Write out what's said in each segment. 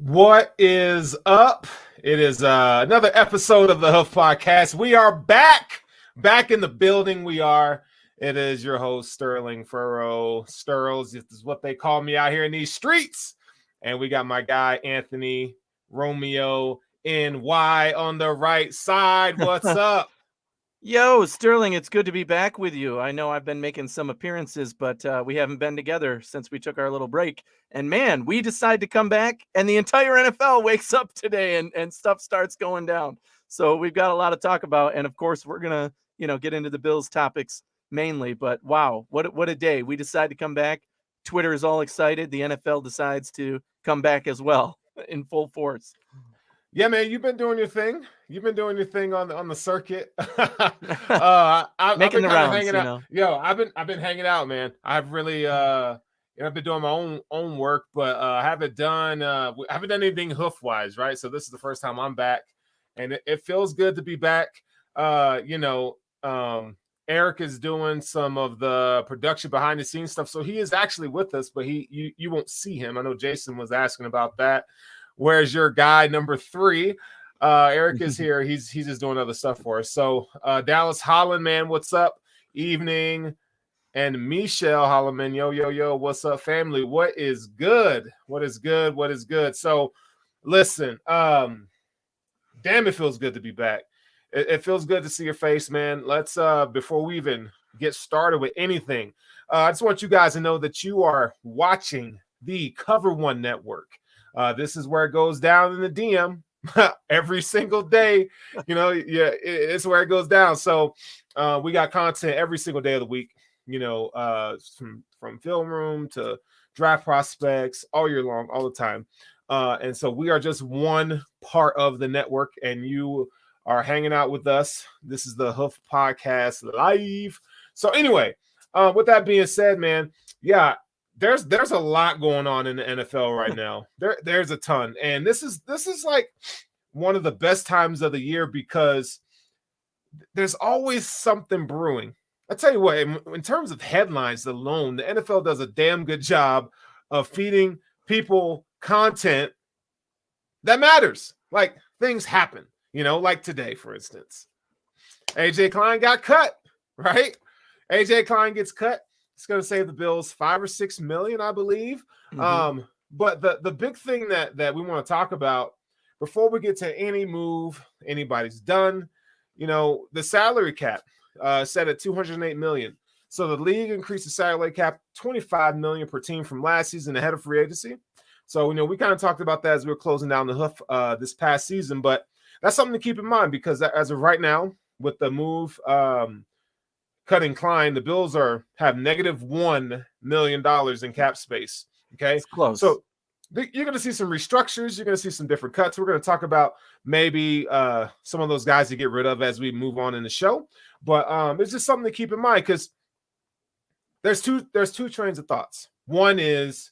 What is up? It is another episode of the Hoof Podcast. We are back in the building. We are. It is your host, Sterling Furrow. Sturls, this is what they call me out here in these streets. And we got my guy, Anthony Romeo NY on the right side. What's up? Yo, Sterling, it's good to be back with you. I know I've been making some appearances, but we haven't been together since we took our little break. And man, we decide to come back and the entire NFL wakes up today and stuff starts going down. So we've got a lot to talk about. And of course, we're going to, get into the Bills topics mainly. But wow, what a day. We decide to come back. Twitter is all excited. The NFL decides to come back as well in full force. Yeah, man, you've been doing your thing. You've been doing your thing on the circuit. Making I've been the rounds, hanging out. Yo, I've been hanging out, man. I've really I've been doing my own work, but I haven't done anything hoof wise, right? So this is the first time I'm back, and it feels good to be back. Eric is doing some of the production behind the scenes stuff, so he is actually with us, but you won't see him. I know Jason was asking about that. Where's your guy number 3? Eric is here. He's just doing other stuff for us. So Dallas Holland, man, what's up? Evening. And Michelle Holloman, yo, what's up, family? What is good? What is good? So listen, damn, it feels good to be back. It feels good to see your face, man. Let's before we even get started with anything, I just want you guys to know that you are watching the Cover One Network. This is where it goes down in the DM every single day. It's where it goes down. So we got content every single day of the week, from film room to draft prospects all year long, all the time. And so we are just one part of the network, and you are hanging out with us. This is the Hoof Podcast Live. So anyway, with that being said, man, yeah, there's a lot going on in the NFL right now. There's a ton. And this is like one of the best times of the year because there's always something brewing. I tell you what, in terms of headlines alone, the NFL does a damn good job of feeding people content that matters. Like things happen, like today, for instance. AJ Klein got cut, right? AJ Klein gets cut. It's going to save the Bills $5 or $6 million, I believe. Mm-hmm. But the big thing that we want to talk about before we get to any move anybody's done, the salary cap set at $208 million. So the league increased the salary cap $25 million per team from last season ahead of free agency. So we kind of talked about that as we were closing down the hoof this past season, but that's something to keep in mind because as of right now, with the move cutting Klein, the Bills have negative $1 million in cap space. Okay, it's close. So you're going to see some restructures. You're going to see some different cuts. We're going to talk about maybe some of those guys to get rid of as we move on in the show. But it's just something to keep in mind because there's two trains of thoughts. One is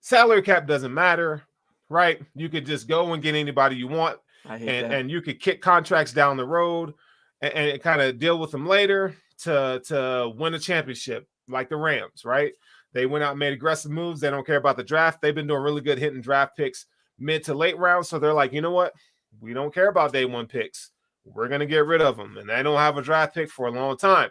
salary cap doesn't matter, right? You could just go and get anybody you want, and you could kick contracts down the road and kind of deal with them later to win a championship like the Rams, right? They went out and made aggressive moves. They don't care about the draft. They've been doing really good hitting draft picks mid to late rounds. So they're like, you know what? We don't care about day one picks. We're going to get rid of them. And they don't have a draft pick for a long time.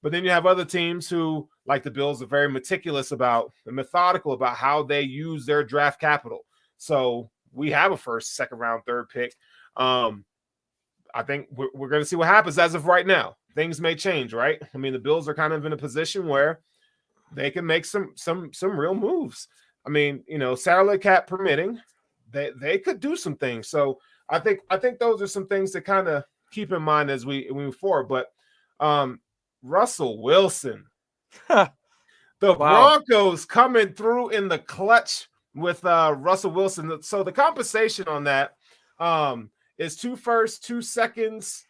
But then you have other teams who, like the Bills, are very meticulous about and methodical about how they use their draft capital. So we have a first, second round, third pick. I think we're going to see what happens as of right now. Things may change, right? I mean, the Bills are kind of in a position where they can make some real moves. I mean, salary cap permitting, they could do some things. So I think those are some things to kind of keep in mind as we move forward. But Russell Wilson, the Broncos coming through in the clutch with Russell Wilson. So the compensation on that is 2 firsts, 2 seconds,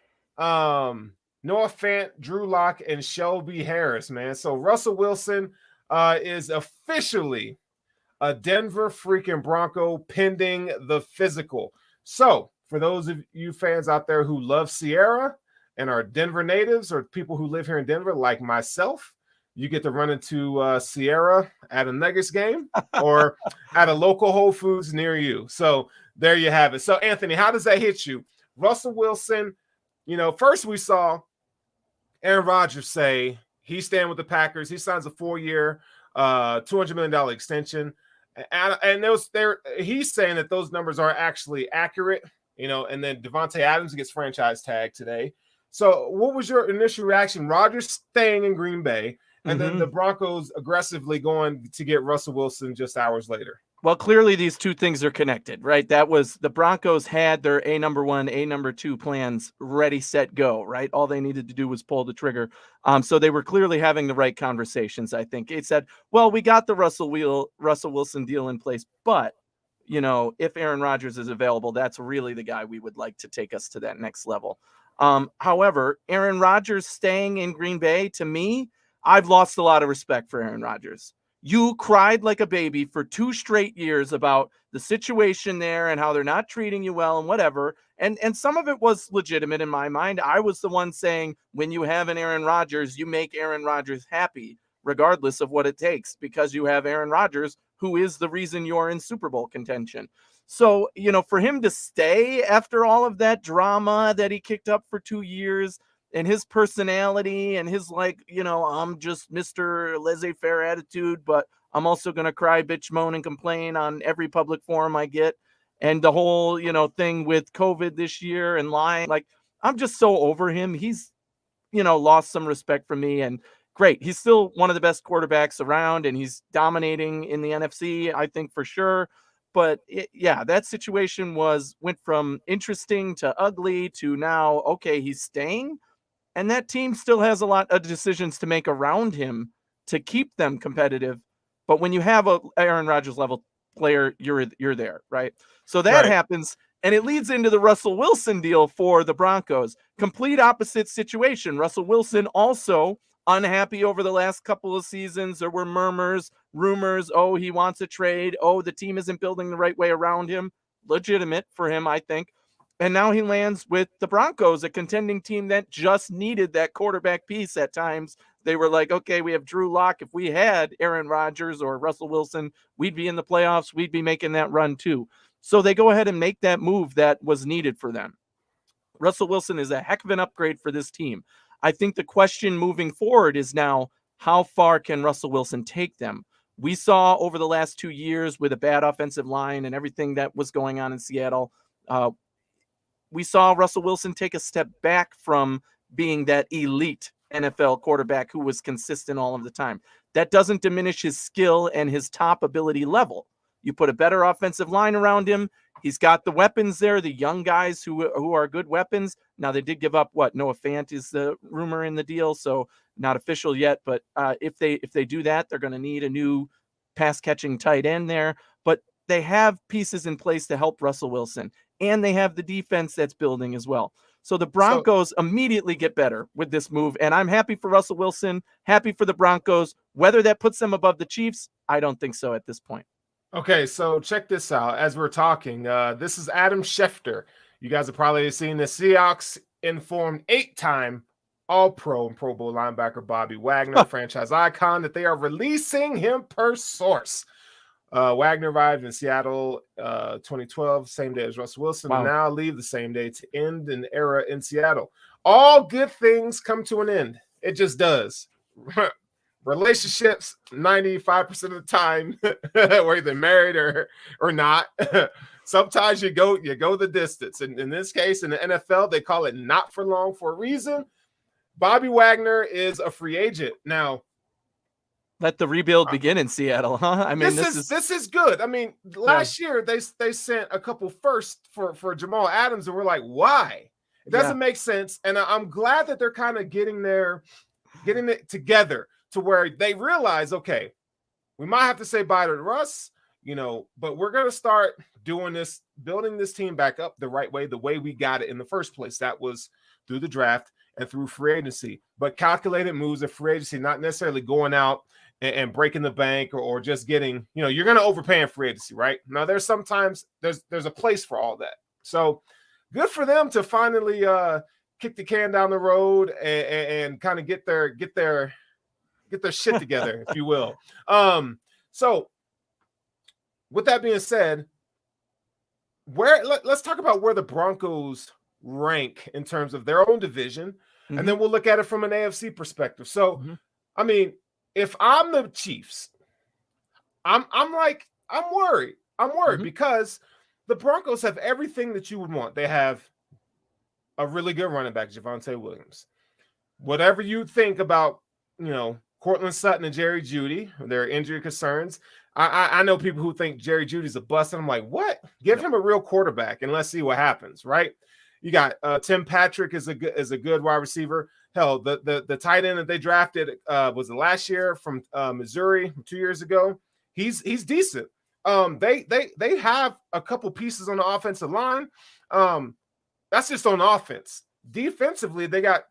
Noah Fant, Drew Lock, and Shelby Harris, man. So Russell Wilson is officially a Denver freaking Bronco pending the physical. So for those of you fans out there who love Sierra and are Denver natives or people who live here in Denver like myself, you get to run into Sierra at a Nuggets game or at a local Whole Foods near you. So there you have it. So, Anthony, how does that hit you? Russell Wilson, first we saw Aaron Rodgers say he's staying with the Packers. He signs a 4-year, $200 million extension. And he's saying that those numbers are actually accurate, and then Devontae Adams gets franchise tagged today. So what was your initial reaction? Rodgers staying in Green Bay, and then the Broncos aggressively going to get Russell Wilson just hours later. Well, clearly these two things are connected, right? That was the Broncos had their A number 1, A number 2 plans ready, set, go, right? All they needed to do was pull the trigger. So they were clearly having the right conversations, I think. It said, well, we got the Russell Wilson deal in place, but, if Aaron Rodgers is available, that's really the guy we would like to take us to that next level. However, Aaron Rodgers staying in Green Bay, to me, I've lost a lot of respect for Aaron Rodgers. You cried like a baby for 2 straight years about the situation there and how they're not treating you well and whatever. And some of it was legitimate in my mind. I was the one saying, when you have an Aaron Rodgers, you make Aaron Rodgers happy, regardless of what it takes, because you have Aaron Rodgers, who is the reason you're in Super Bowl contention. So, for him to stay after all of that drama that he kicked up for 2 years, and his personality and his I'm just Mr. laissez-faire attitude, but I'm also going to cry, bitch, moan, and complain on every public forum I get. And the whole, thing with COVID this year and lying, I'm just so over him. He's, lost some respect from me, and great. He's still one of the best quarterbacks around, and he's dominating in the NFC, I think, for sure. But that situation went from interesting to ugly to now, okay, he's staying. And that team still has a lot of decisions to make around him to keep them competitive. But when you have a Aaron Rodgers level player, you're there, right? So that happens, and it leads into the Russell Wilson deal for the Broncos. Complete opposite situation. Russell Wilson also unhappy over the last couple of seasons. There were murmurs, rumors, oh, he wants a trade. Oh, the team isn't building the right way around him. Legitimate for him, I think. And now he lands with the Broncos, a contending team that just needed that quarterback piece at times. They were like, okay, we have Drew Lock. If we had Aaron Rodgers or Russell Wilson, we'd be in the playoffs. We'd be making that run too. So they go ahead and make that move that was needed for them. Russell Wilson is a heck of an upgrade for this team. I think the question moving forward is now, how far can Russell Wilson take them? We saw over the last 2 years with a bad offensive line and everything that was going on in Seattle, we saw Russell Wilson take a step back from being that elite NFL quarterback who was consistent all of the time. That doesn't diminish his skill and his top ability level. You put a better offensive line around him. He's got the weapons there, the young guys who are good weapons. Now, they did give up Noah Fant is the rumor in the deal, so not official yet. But if they do that, they're going to need a new pass-catching tight end there. But they have pieces in place to help Russell Wilson. And they have the defense that's building as well. So the Broncos immediately get better with this move. And I'm happy for Russell Wilson, happy for the Broncos. Whether that puts them above the Chiefs, I don't think so at this point. Okay, so check this out. As we're talking, this is Adam Schefter. You guys have probably seen the Seahawks informed 8-time All-Pro and Pro Bowl linebacker Bobby Wagner, franchise icon, that they are releasing him per source. Wagner arrived in Seattle 2012, same day as Russell Wilson, and now leave the same day to end an era in Seattle. All good things come to an end. It just does. Relationships, 95% of the time, whether they're married or not. Sometimes you go the distance. And in this case, in the NFL, they call it not for long for a reason. Bobby Wagner is a free agent. Now, let the rebuild begin in Seattle, huh? I mean, this is good. I mean, last year they sent a couple firsts for Jamal Adams, and we're like, why? It doesn't make sense. And I'm glad that they're kind of getting it together to where they realize, okay, we might have to say bye to Russ, but we're gonna start doing this, building this team back up the right way, the way we got it in the first place. That was through the draft and through free agency, but calculated moves of free agency, not necessarily going out and breaking the bank or just getting, you're going to overpay in free agency, right? Now, there's sometimes there's a place for all that. So good for them to finally kick the can down the road and kind of get their get their shit together, if you will. So with that being said, let's talk about where the Broncos rank in terms of their own division, and then we'll look at it from an AFC perspective. So, I mean, if I'm the Chiefs, I'm worried. I'm worried because the Broncos have everything that you would want. They have a really good running back, Javonte Williams. Whatever you think about, Cortland Sutton and Jerry Jeudy, their injury concerns. I know people who think Jerry Jeudy's a bust, and I'm like, what? Give him a real quarterback and let's see what happens, right? You got Tim Patrick is a good wide receiver. Hell, the tight end that they drafted was it last year from Missouri 2 years ago. He's decent. They have a couple pieces on the offensive line. That's just on offense. Defensively, they got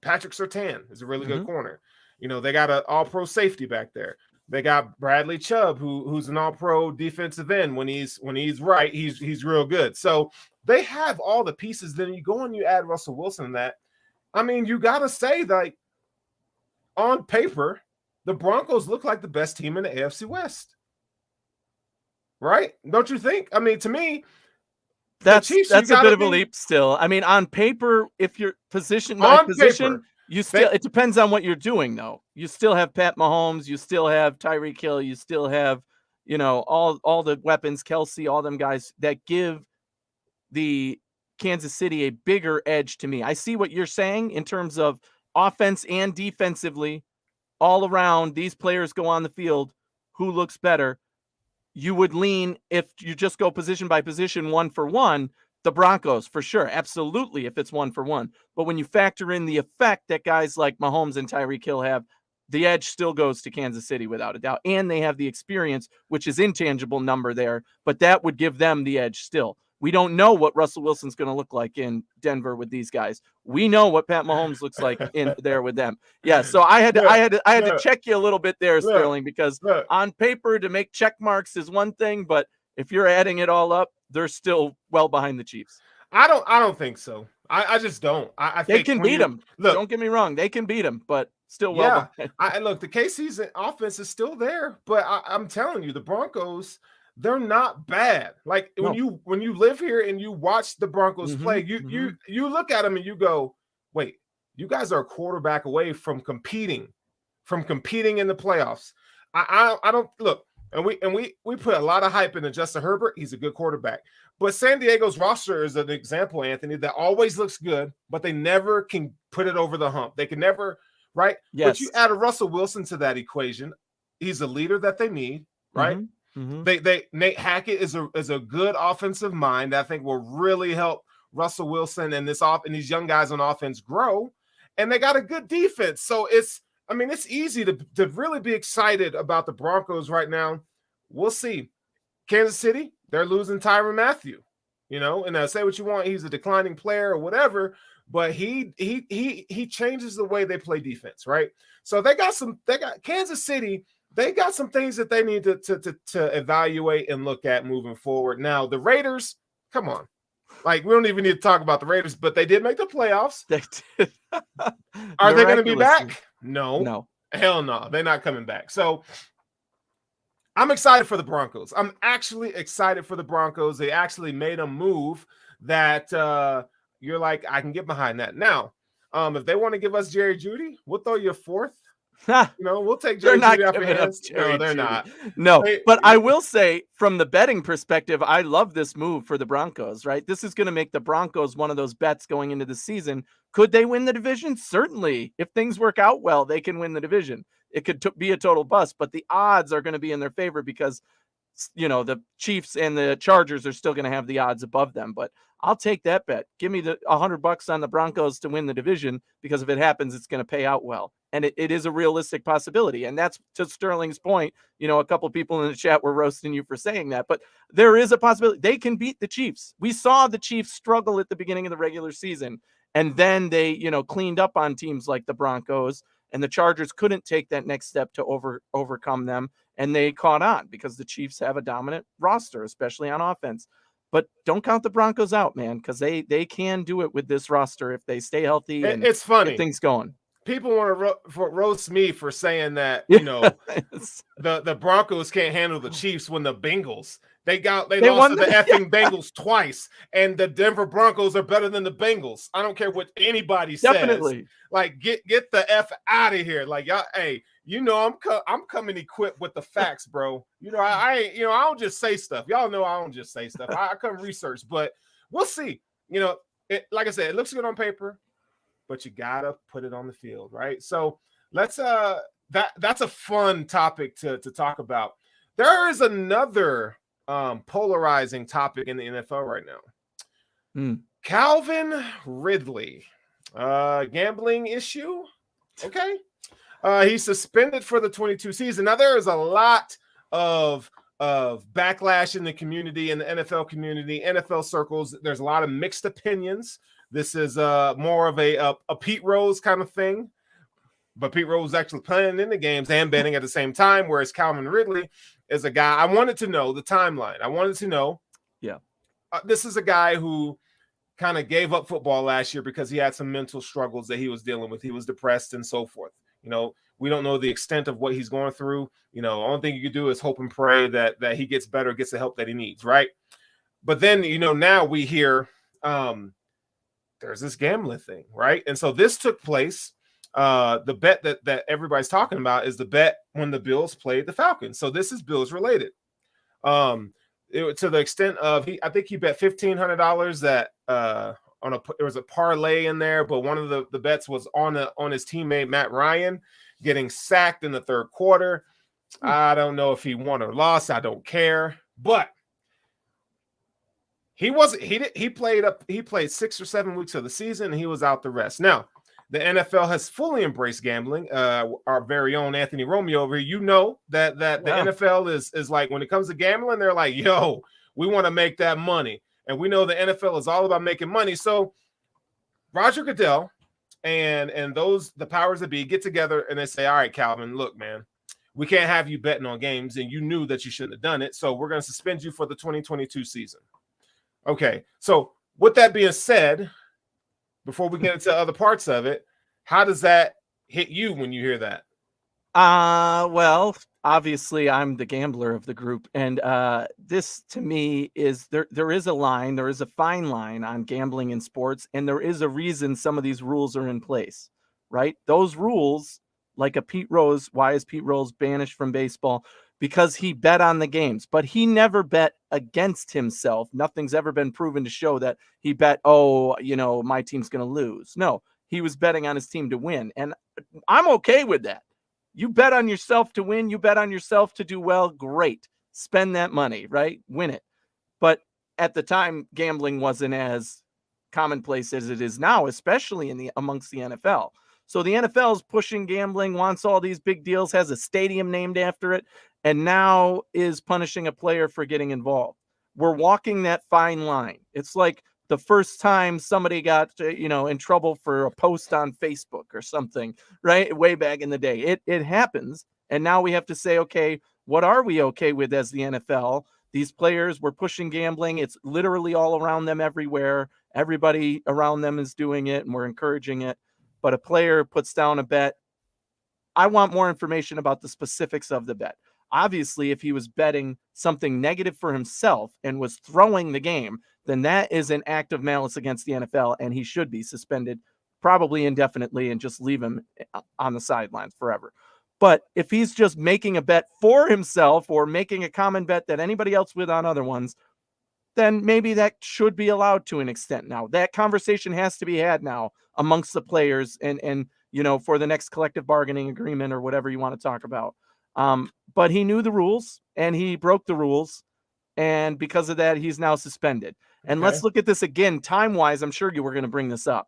Patrick Surtain is a really good corner. They got an all-pro safety back there. They got Bradley Chubb, who's an all-pro defensive end. When he's right, he's real good. So they have all the pieces. Then you go and you add Russell Wilson in that. I mean, you got to say, like, on paper, the Broncos look like the best team in the AFC West. Right? Don't you think? I mean, to me, that's a bit of a leap still. I mean, on paper, if you're position by position, it depends on what you're doing, though. You still have Pat Mahomes, you still have Tyreek Hill, you still have, all the weapons, Kelsey, all them guys that give the Kansas City a bigger edge to me. I see what you're saying in terms of offense and defensively, all around. These players go on the field. Who looks better? You would lean, if you just go position by position, 1-for-1, the Broncos for sure. Absolutely. If it's 1-for-1, but when you factor in the effect that guys like Mahomes and Tyreek Hill have, the edge still goes to Kansas City without a doubt. And they have the experience, which is intangible number there, but that would give them the edge still. We don't know what Russell Wilson's going to look like in Denver with these guys. We know what Pat Mahomes looks like in there with them. Yeah. So I had to check you a little bit there, Sterling, because on paper to make check marks is one thing, but if you're adding it all up, they're still well behind the Chiefs. I don't think so. I just don't. I think they can beat them. Look, don't get me wrong. They can beat them, but still well behind. Look, the KC's offense is still there, but I'm telling you, the Broncos, they're not bad. Like when you live here and you watch the Broncos play, you look at them and you go, wait, you guys are a quarterback away from competing in the playoffs. I don't look, and we put a lot of hype into Justin Herbert. He's a good quarterback. But San Diego's roster is an example, Anthony, that always looks good, but they never can put it over the hump. They can never, right? Yes. But you add a Russell Wilson to that equation. He's a leader that they need, right? Nate Hackett is a good offensive mind that I think will really help Russell Wilson and these young guys on offense grow. And they got a good defense. So it's easy to really be excited about the Broncos right now. We'll see. Kansas City, they're losing Tyrann Mathieu, and say what you want, he's a declining player or whatever, but he changes the way they play defense, right? So they got Kansas City. They got some things that they need to evaluate and look at moving forward. Now, the Raiders, come on. Like, we don't even need to talk about the Raiders, but they did make the playoffs. They did. Are they going to be back? No. Hell no. They're not coming back. So I'm excited for the Broncos. I'm actually excited for the Broncos. They actually made a move that you're like, I can get behind that. Now, if they want to give us Jerry Jeudy, we'll throw you a fourth. We'll take Jerry Jeudy off your hands. No, they're not. No, but I will say, from the betting perspective, I love this move for the Broncos, right? This is going to make the Broncos one of those bets going into the season. Could they win the division? Certainly. If things work out well, they can win the division. It could be a total bust, but the odds are going to be in their favor because, the Chiefs and the Chargers are still going to have the odds above them. But I'll take that bet. Give me the $100 on the Broncos to win the division, because if it happens, it's going to pay out well. And it is a realistic possibility. And that's, to Sterling's point, a couple of people in the chat were roasting you for saying that, but there is a possibility they can beat the Chiefs. We saw the Chiefs struggle at the beginning of the regular season, and then they, cleaned up on teams like the Broncos, and the Chargers couldn't take that next step to overcome them. And they caught on because the Chiefs have a dominant roster, especially on offense. But don't count the Broncos out, man, because they can do it with this roster if they stay healthy and it's funny. get things going. people want to roast me for saying that, the Broncos can't handle the Chiefs when the Bengals they lost to the effing Bengals twice, and the Denver Broncos are better than the Bengals. I don't care what anybody says. Definitely. Like, get the F out of here. Like, y'all, hey, I'm coming equipped with the facts, bro. I don't just say stuff. Y'all know I don't just say stuff. I come research, but we'll see. Like I said, it looks good on paper, but you gotta put it on the field, right? So let's that's a fun topic to talk about. There is another polarizing topic in the NFL right now. Calvin Ridley, gambling issue. Okay. He's suspended for the 22 season. Now there is a lot of backlash in the community, in the NFL community, NFL circles. There's a lot of mixed opinions. This is more of a Pete Rose kind of thing, but Pete Rose is actually playing in the games and betting at the same time, whereas Calvin Ridley is a guy. I wanted to know the timeline. I wanted to know. Yeah. This is a guy who kind of gave up football last year because he had some mental struggles that he was dealing with. He was depressed and so forth. We don't know the extent of what he's going through. The only thing you can do is hope and pray that he gets better, gets the help that he needs, right? But then, now we hear there's this gambling thing, right? And so this took place. The bet that everybody's talking about is the bet when the Bills played the Falcons. So this is Bills related. To the extent of I think he bet $1,500 that there was a parlay in there, but one of the bets was on his teammate Matt Ryan getting sacked in the third quarter. I don't know if he won or lost. I don't care, but he played 6 or 7 weeks of the season and he was out the rest. Now, the NFL has fully embraced gambling. Our very own Anthony Romeo over here, that the NFL is like, when it comes to gambling, they're like, yo, we want to make that money. And we know the NFL is all about making money. So Roger Goodell and the powers that be get together and they say, all right, Calvin, look, man, we can't have you betting on games, and you knew that you shouldn't have done it. So we're going to suspend you for the 2022 season. Okay. So with that being said, before we get into other parts of it, how does that hit you when you hear that? Well, obviously I'm the gambler of the group. And this to me is there is a line, there is a fine line on gambling in sports. And there is a reason some of these rules are in place, right? Those rules, like a Pete Rose, why is Pete Rose banished from baseball? Because he bet on the games, but he never bet against himself. Nothing's ever been proven to show that he bet, my team's going to lose. No, he was betting on his team to win. And I'm okay with that. You bet on yourself to win. You bet on yourself to do well. Great. Spend that money, right? Win it. But at the time, gambling wasn't as commonplace as it is now, especially amongst the NFL. So the NFL is pushing gambling, wants all these big deals, has a stadium named after it, and now is punishing a player for getting involved. We're walking that fine line. It's like the first time somebody got, in trouble for a post on Facebook or something, right? Way back in the day. It happens. And now we have to say, okay, what are we okay with as the NFL? These players, we're pushing gambling. It's literally all around them everywhere. Everybody around them is doing it, and we're encouraging it. But a player puts down a bet. I want more information about the specifics of the bet. Obviously, if he was betting something negative for himself and was throwing the game, then that is an act of malice against the NFL, and he should be suspended probably indefinitely and just leave him on the sidelines forever. But if he's just making a bet for himself or making a common bet that anybody else would on other ones, then maybe that should be allowed to an extent. Now, that conversation has to be had now amongst the players and for the next collective bargaining agreement or whatever you want to talk about. But he knew the rules and he broke the rules. And because of that, he's now suspended. And let's look at this again, time-wise. I'm sure you were going to bring this up.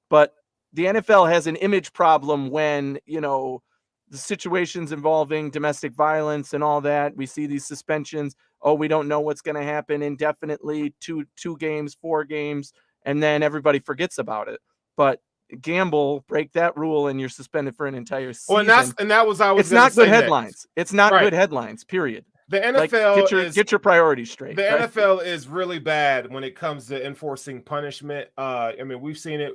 But the NFL has an image problem when, the situations involving domestic violence and all that. We see these suspensions. Oh, we don't know what's going to happen indefinitely, two games, 4 games, and then everybody forgets about it. But gamble, break that rule, and you're suspended for an entire season. Well, and that was I was. It's not good headlines. It's not good headlines. Period. The NFL get your priorities straight. The NFL is really bad when it comes to enforcing punishment. We've seen it.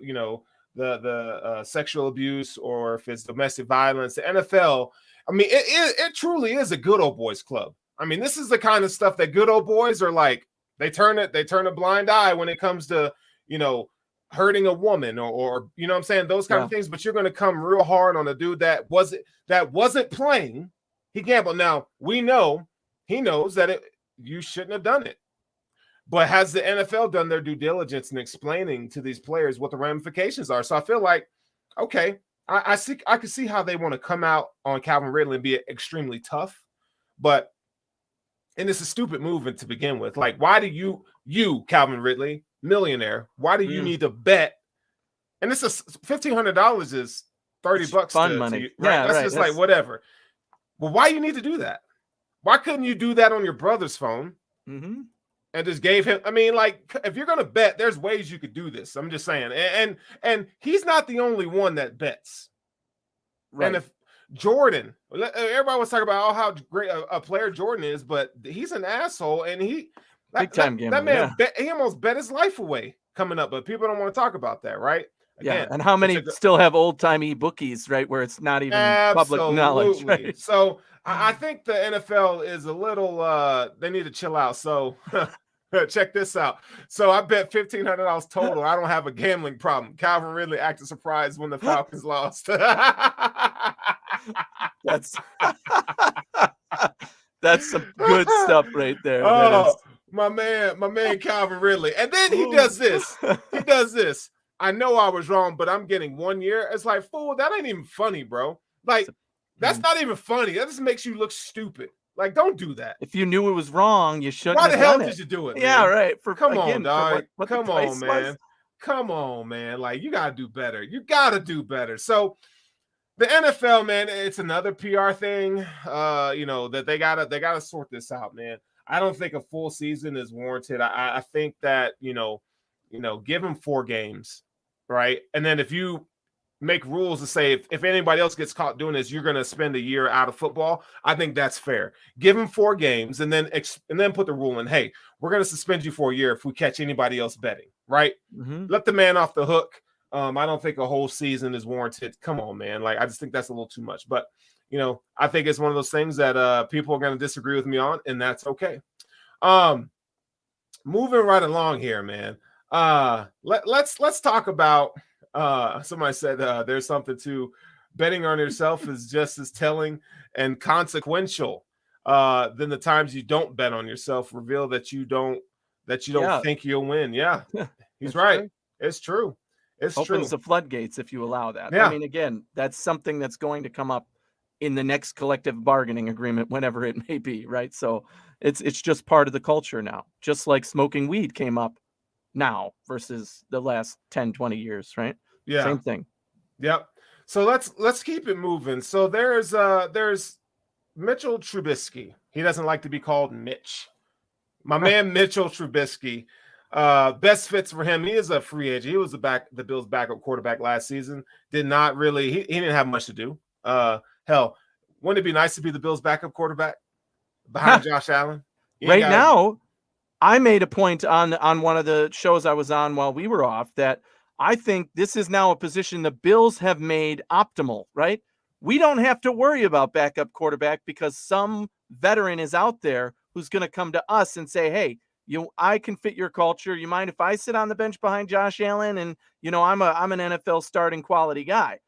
the sexual abuse or if it's domestic violence. The NFL, I mean, it truly is a good old boys club. I mean, this is the kind of stuff that good old boys are like. They turn a blind eye when it comes to, hurting a woman or you know what I'm saying, those kind of things. But you're going to come real hard on a dude that wasn't playing. He gambled. Now he knows that you shouldn't have done it. But has the NFL done their due diligence in explaining to these players what the ramifications are? So I feel like, okay, I can see how they want to come out on Calvin Ridley and be extremely tough, and it's a stupid movement to begin with. Like, why do you Calvin Ridley, millionaire, why do you need to bet? And this is $1,500 is $30 fun money, to you, right? Yeah, That's right. just like whatever. Well, why you need to do that? Why couldn't you do that on your brother's phone? Mm-hmm. And just gave him, I mean, like, if you're going to bet, there's ways you could do this. I'm just saying. And he's not the only one that bets. Right. And if Jordan, everybody was talking about how great a player Jordan is, but he's an asshole. And big time gambler, that man, he almost bet his life away coming up, but people don't want to talk about that, right? Again, and how many still have old-timey bookies, right, where it's not even public knowledge, right? So I think the NFL is a little, they need to chill out. So check this out. So I bet $1,500 total. I don't have a gambling problem. Calvin Ridley acted surprised when the Falcons lost. That's some good stuff right there. Oh, my man Calvin Ridley. And then he does this. I know I was wrong, but I'm getting 1 year. It's like, fool, that ain't even funny, bro. Like, that's not even funny. That just makes you look stupid. Like, don't do that. If you knew it was wrong, you shouldn't. Why the hell did you do it? Yeah, man? right. Come on, dog. Come on, man. Come on, man. Like, you gotta do better. You gotta do better. So the NFL, man, it's another PR thing. That they gotta sort this out, man. I don't think a full season is warranted. I think that give them 4 games, right? And then if you make rules to say if anybody else gets caught doing this, you're going to spend a year out of football. I think that's fair. Give them 4 games and then put the rule in. Hey, we're going to suspend you for a year if we catch anybody else betting, right? Mm-hmm. Let the man off the hook. I don't think a whole season is warranted. Come on, man. Like, I just think that's a little too much. But, I think it's one of those things that people are going to disagree with me on, and that's okay. Moving right along here, man. Let's talk about somebody said there's something to betting on yourself is just as telling and consequential than the times you don't bet on yourself reveal that you don't think you'll win. Yeah, he's right. True. It's true. It's opens the floodgates if you allow that. Yeah. I mean, again, that's something that's going to come up in the next collective bargaining agreement, whenever it may be, right? So it's just part of the culture now, just like smoking weed came up now versus the last 10, 20 years, right? Yeah. Same thing. Yep. So let's keep it moving. So there's Mitchell Trubisky. He doesn't like to be called Mitch. My man Mitchell Trubisky. Best fits for him. He is a free agent. He was the Bills' backup quarterback last season. Did not really. He didn't have much to do. Hell, wouldn't it be nice to be the Bills' backup quarterback behind Josh Allen? Right now, I made a point on one of the shows I was on while we were off that I think this is now a position the Bills have made optimal, right? We don't have to worry about backup quarterback because some veteran is out there who's going to come to us and say, hey, I can fit your culture. You mind if I sit on the bench behind Josh Allen? And, I'm an NFL starting quality guy.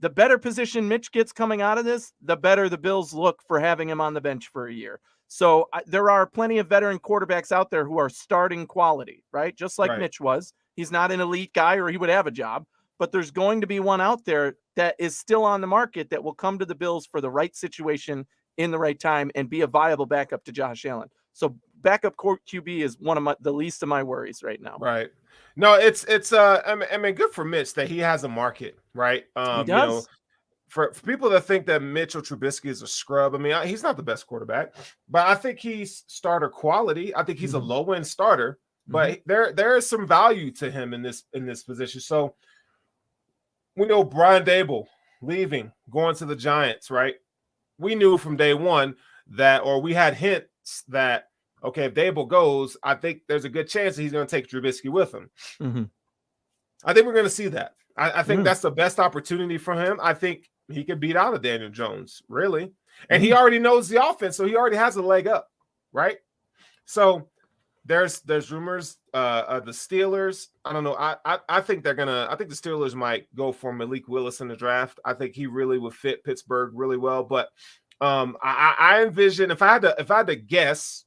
The better position Mitch gets coming out of this, the better the Bills look for having him on the bench for a year. So there are plenty of veteran quarterbacks out there who are starting quality, right? Just like Mitch was. He's not an elite guy or he would have a job, but there's going to be one out there that is still on the market that will come to the Bills for the right situation in the right time and be a viable backup to Josh Allen. So backup QB is one of the least of my worries right now. Right. No, it's I mean, good for Mitch that he has a market, right? He does. For people that think that Mitchell Trubisky is a scrub, I mean, he's not the best quarterback, but I think he's starter quality. I think he's a low-end starter, but there is some value to him in this position. So we know Brian Dable leaving, going to the Giants, right? We knew from day one or we had hints that, okay, if Dable goes, I think there's a good chance that he's going to take Trubisky with him. Mm-hmm. I think we're going to see that. I think that's the best opportunity for him. I think he could beat out of Daniel Jones, really. And he already knows the offense, so he already has a leg up, right? So there's rumors of the Steelers. I don't know. I think they're gonna. I think the Steelers might go for Malik Willis in the draft. I think he really would fit Pittsburgh really well. But I envision if I had to guess,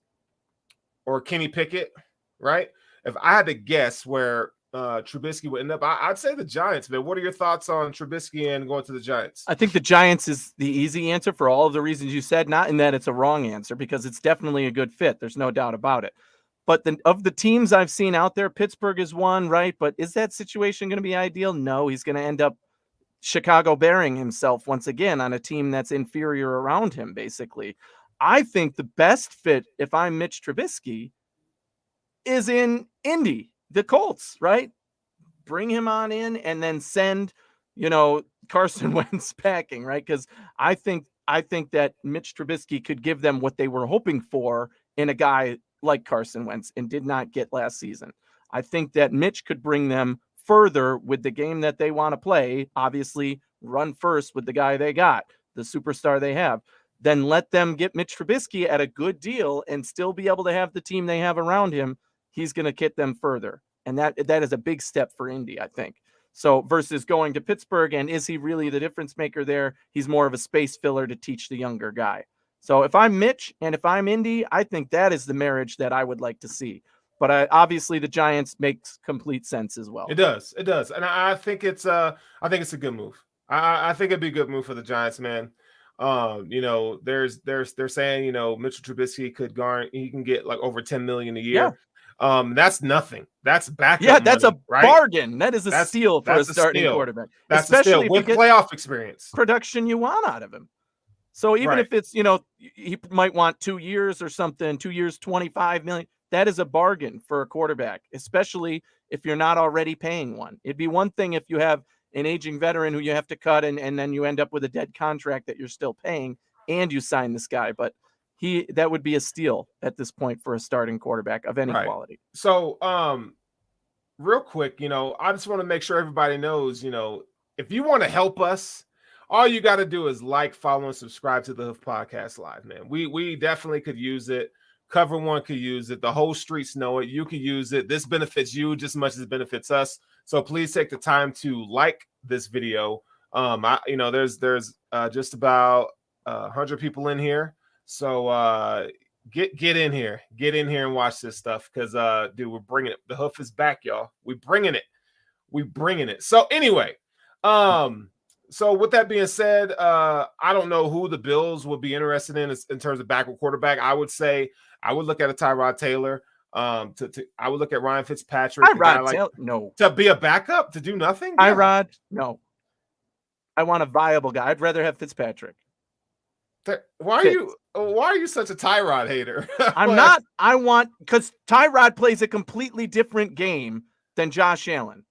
or Kenny Pickett, right? If I had to guess where Trubisky would end up, I'd say the Giants. Man, what are your thoughts on Trubisky and going to the Giants? I think the Giants is the easy answer for all of the reasons you said, not in that it's a wrong answer, because it's definitely a good fit. There's no doubt about it. But of the teams I've seen out there, Pittsburgh is one, right? But is that situation going to be ideal? No, he's going to end up Chicago bearing himself once again on a team that's inferior around him, basically. I think the best fit, if I'm Mitch Trubisky, is in Indy, the Colts, right? Bring him on in and then send, Carson Wentz packing, right? Because I think that Mitch Trubisky could give them what they were hoping for in a guy like Carson Wentz and did not get last season. I think that Mitch could bring them further with the game that they want to play. Obviously, run first with the guy they got, the superstar they have. Then let them get Mitch Trubisky at a good deal and still be able to have the team they have around him. He's going to get them further. And that is a big step for Indy, I think. So versus going to Pittsburgh, and is he really the difference maker there? He's more of a space filler to teach the younger guy. So if I'm Mitch and if I'm Indy, I think that is the marriage that I would like to see. But obviously the Giants makes complete sense as well. It does. And I think it's a good move. I think it'd be a good move for the Giants, man. They're saying, Mitchell Trubisky he can get like over $10 million a year. Yeah. That's nothing. That's backup. Yeah, that's money, a bargain. That is a steal for a starting quarterback. That's especially a steal with playoff experience. Production you want out of him. So even if it's, he might want 2 years or something, 2 years, $25 million. That is a bargain for a quarterback, especially if you're not already paying one. It'd be one thing if you have an aging veteran who you have to cut and then you end up with a dead contract that you're still paying and you sign this guy. But that would be a steal at this point for a starting quarterback of any quality. So, real quick, I just want to make sure everybody knows, if you want to help us, all you got to do is like, follow, and subscribe to the Hoof Podcast Live, man. We definitely could use it. Cover One could use it. The whole streets know it. You could use it. This benefits you just as much as it benefits us. So please take the time to like this video. There's just about 100 people in here. So get in here and watch this stuff because dude, we're bringing it. The Hoof is back, y'all. We bringing it. So anyway, so with that being said, I don't know who the Bills would be interested in terms of backup quarterback. I would say I would look at a Tyrod Taylor. I would look at Ryan Fitzpatrick. No. To be a backup, to do nothing. Tyrod, no. I want a viable guy. I'd rather have Fitzpatrick. Why are you such a Tyrod hater? I'm not. Because Tyrod plays a completely different game than Josh Allen.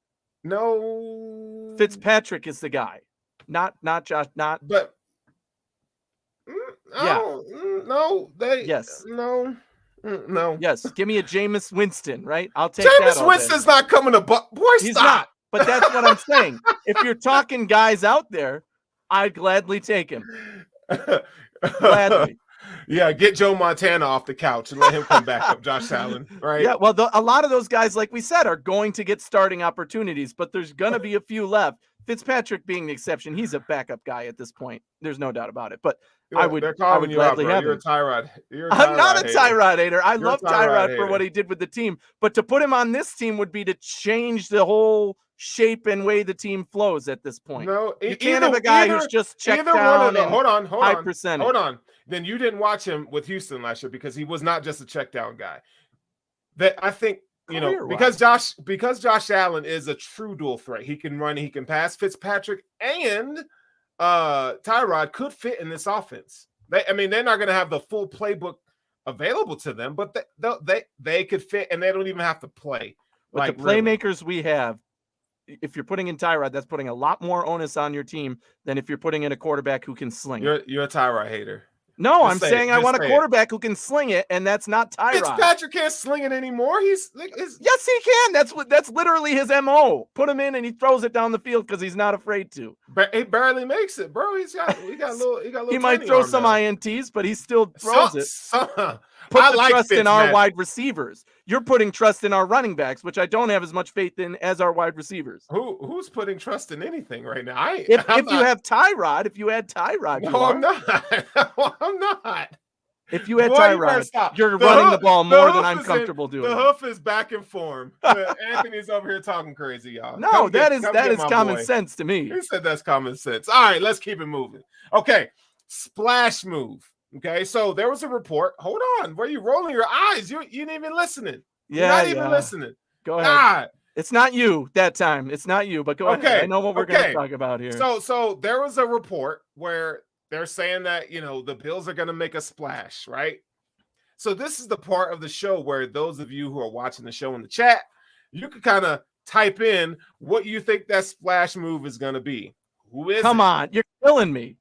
No. Fitzpatrick is the guy. Not Josh, but Yes, give me a Jameis Winston, right? I'll take Jameis Winston's not coming to boy. He's Stop. Not, but that's what I'm saying. If you're talking guys out there, I'd gladly take him. Gladly. Yeah, get Joe Montana off the couch and let him come back up, Josh Allen, right? Yeah, well, a lot of those guys, like we said, are going to get starting opportunities, but there's going to be a few left. Fitzpatrick being the exception. He's a backup guy at this point. There's no doubt about it. But I would gladly have him. You're a Tyrod. I'm not a Tyrod hater. I love Tyrod for what he did with the team. But to put him on this team would be to change the whole shape and way the team flows at this point. No, you can't have a guy who's just checked down. Hold on. High percentage. Hold on. Then you didn't watch him with Houston last year because he was not just a check down guy. That I think. Because Josh Allen is a true dual threat. He can run, he can pass. Fitzpatrick and Tyrod could fit in this offense. They're not going to have the full playbook available to them, but they could fit, and they don't even have to play. But the playmakers we have, if you're putting in Tyrod, that's putting a lot more onus on your team than if you're putting in a quarterback who can sling. You're a Tyrod hater. No, Just I'm say saying it. I Just want a say it. quarterback who can sling it, and that's not Tyrod. Fitzpatrick can't sling it anymore. Yes, he can. That's literally his MO. Put him in and he throws it down the field because he's not afraid to. But he barely makes it, bro. He got a little. He might throw some INTs, but he still throws it. Put the trust in our wide receivers. You're putting trust in our running backs, which I don't have as much faith in as our wide receivers. Who's putting trust in anything right now? If you have Tyrod, if you add Tyrod, no, I'm not. I'm not. If you had Tyrod, you're running the ball more than I'm comfortable doing. The hoof is back in form. Anthony's over here talking crazy, y'all. No, that is common sense to me. He said that's common sense. All right, let's keep it moving. Okay, splash move. Okay, so there was a report. Hold on, where are you rolling your eyes? You ain't even listening. You're not even listening. Go ahead. God. It's not you that time. It's not you, but go ahead. I know what we're going to talk about here. So there was a report where they're saying that, the Bills are going to make a splash, right? So this is the part of the show where those of you who are watching the show in the chat, you can kind of type in what you think that splash move is going to be. Who is it? Come on, you're killing me.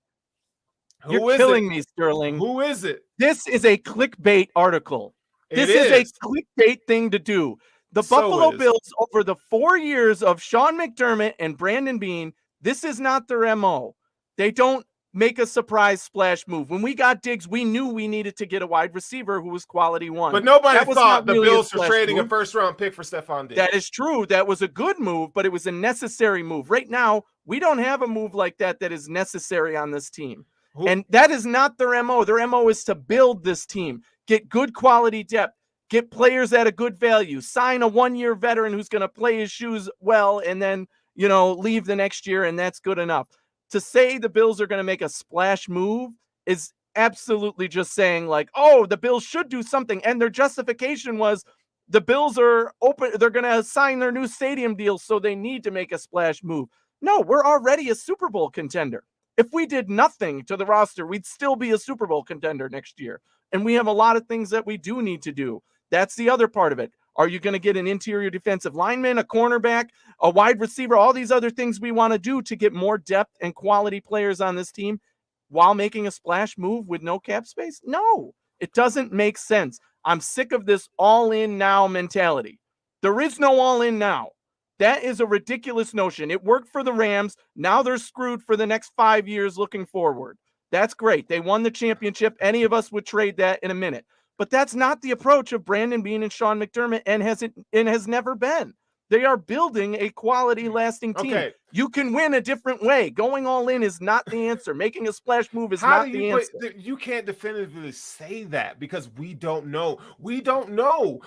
You're killing me, Sterling. Who is it? This is a clickbait article. This is a clickbait thing to do. The Buffalo Bills, over the 4 years of Sean McDermott and Brandon Beane, this is not their MO. They don't make a surprise splash move. When we got Diggs, we knew we needed to get a wide receiver who was quality one. But nobody thought the Bills were trading a first-round pick for Stephon Diggs. That is true. That was a good move, but it was a necessary move. Right now, we don't have a move like that is necessary on this team. And that is not their MO. Their MO is to build this team, get good quality depth, get players at a good value, sign a one-year veteran who's going to play his shoes well, and then, leave the next year, and that's good enough. To say the Bills are going to make a splash move is absolutely just saying like, oh, the Bills should do something. And their justification was the Bills are open. They're going to sign their new stadium deal, so they need to make a splash move. No, we're already a Super Bowl contender. If we did nothing to the roster, we'd still be a Super Bowl contender next year. And we have a lot of things that we do need to do. That's the other part of it. Are you going to get an interior defensive lineman, a cornerback, a wide receiver, all these other things we want to do to get more depth and quality players on this team while making a splash move with no cap space? No, it doesn't make sense. I'm sick of this all-in now mentality. There is no all-in now. That is a ridiculous notion. It worked for the Rams. Now they're screwed for the next 5 years looking forward. That's great. They won the championship. Any of us would trade that in a minute. But that's not the approach of Brandon Beane and Sean McDermott and has never been. They are building a quality, lasting team. Okay. You can win a different way. Going all in is not the answer. Making a splash move is not the answer. You can't definitively say that because we don't know. We don't know.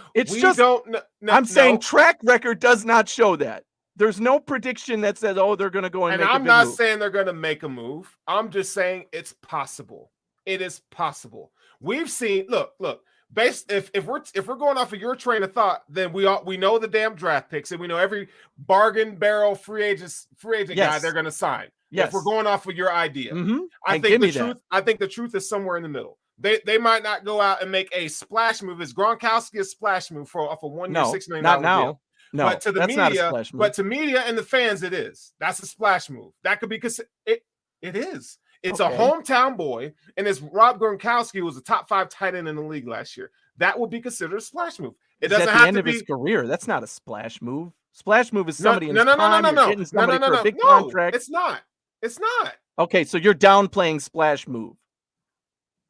I'm saying track record does not show that. There's no prediction that says, oh, they're going to go and make a big move. And I'm not saying they're going to make a move. I'm just saying it's possible. It is possible. We've seen, look, based if we're going off of your train of thought, then we know the damn draft picks and we know every bargain barrel free agent guy they're going to sign. Yes. If we're going off of your idea. Mm-hmm. I think the truth is somewhere in the middle. They might not go out and make a splash move. Is Gronkowski a splash move off a 1 year $6 million not now. deal? No, but to the media, but to media and the fans, it is. That's a splash move. That could be it is. It's a hometown boy, and it's Rob Gronkowski, who was a top 5 tight end in the league last year. That would be considered a splash move. It doesn't have to be at the end of his career. That's not a splash move. Splash move is somebody in his prime. You're getting somebody for a big contract. It's not. It's not. Okay, so you're downplaying splash move.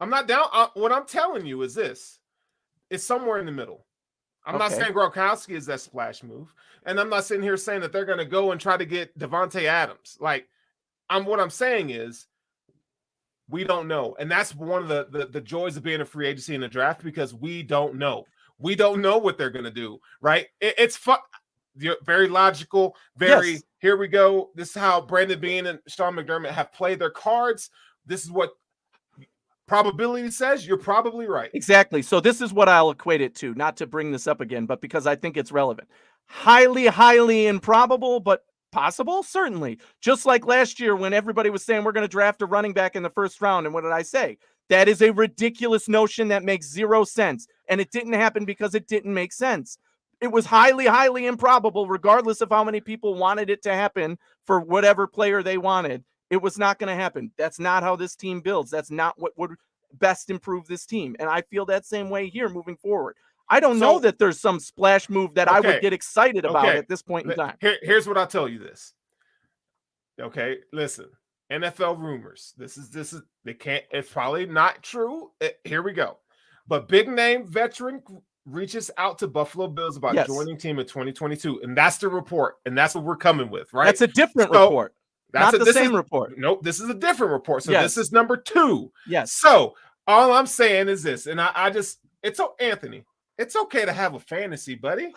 I'm not down. What I'm telling you is this: it's somewhere in the middle. I'm not saying Gronkowski is that splash move, and I'm not sitting here saying that they're going to go and try to get Devontae Adams. What I'm saying is, we don't know. And that's one of the joys of being a free agency in the draft because we don't know. We don't know what they're going to do, right? It's fun. Very logical, here we go. This is how Brandon Beane and Sean McDermott have played their cards. This is what probability says. You're probably right. Exactly. So this is what I'll equate it to, not to bring this up again, but because I think it's relevant. Highly, highly improbable, but possible? Certainly. Just like last year when everybody was saying we're going to draft a running back in the first round. And what did I say? That is a ridiculous notion that makes zero sense. And it didn't happen because it didn't make sense. It was highly, highly improbable, regardless of how many people wanted it to happen for whatever player they wanted. It was not going to happen. That's not how this team builds. That's not what would best improve this team. And I feel that same way here moving forward. I don't know that there's some splash move that I would get excited about at this point in time. Here's what I'll tell you this. Okay, listen. NFL rumors. This is they can't, it's probably not true. Here we go. But big name veteran reaches out to Buffalo Bills about joining team in 2022. And that's the report. And that's what we're coming with, right? That's a different report. Not the same report. Nope, this is a different report. So this is number 2. Yes. So all I'm saying is this, and Anthony, it's okay to have a fantasy, buddy.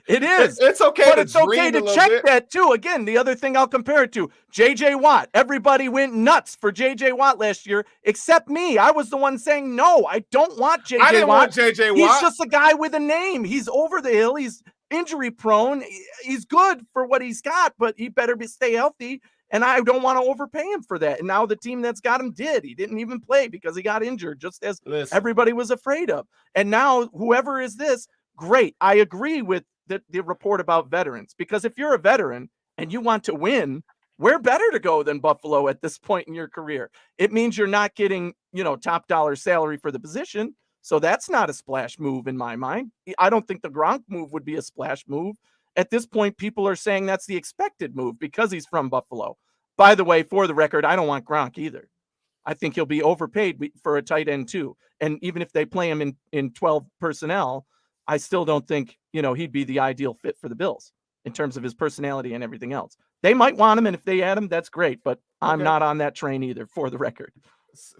It is. It's okay, but it's okay to check that too. Again, the other thing I'll compare it to, J.J. Watt. Everybody went nuts for J.J. Watt last year, except me. I was the one saying, no, I don't want J.J. Watt. I didn't want J.J. Watt. He's just a guy with a name. He's over the hill. He's injury prone. He's good for what he's got, but he better stay healthy. And I don't want to overpay him for that. And now the team that's got him did. He didn't even play because he got injured, just as everybody was afraid of. And now whoever is this, great. I agree with the report about veterans, because if you're a veteran and you want to win, where better to go than Buffalo at this point in your career? It means you're not getting, top dollar salary for the position. So that's not a splash move in my mind. I don't think the Gronk move would be a splash move. At this point, people are saying that's the expected move because he's from Buffalo. By the way, for the record, I don't want Gronk either. I think he'll be overpaid for a tight end too. And even if they play him in 12 personnel, I still don't think, he'd be the ideal fit for the Bills in terms of his personality and everything else. They might want him, and if they add him, that's great. But I'm not on that train either, for the record.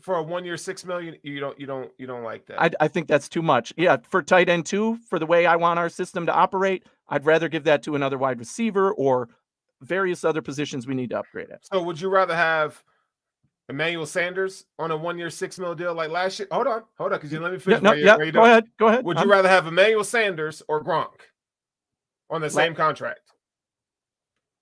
For a 1 year, $6 million, you don't like that. I think that's too much. Yeah, for tight end 2, for the way I want our system to operate, I'd rather give that to another wide receiver or various other positions we need to upgrade at. So would you rather have Emmanuel Sanders on a 1 year, $6 million deal like last year? Hold on, because you let me finish. Go ahead. Would you rather have Emmanuel Sanders or Gronk on the same contract?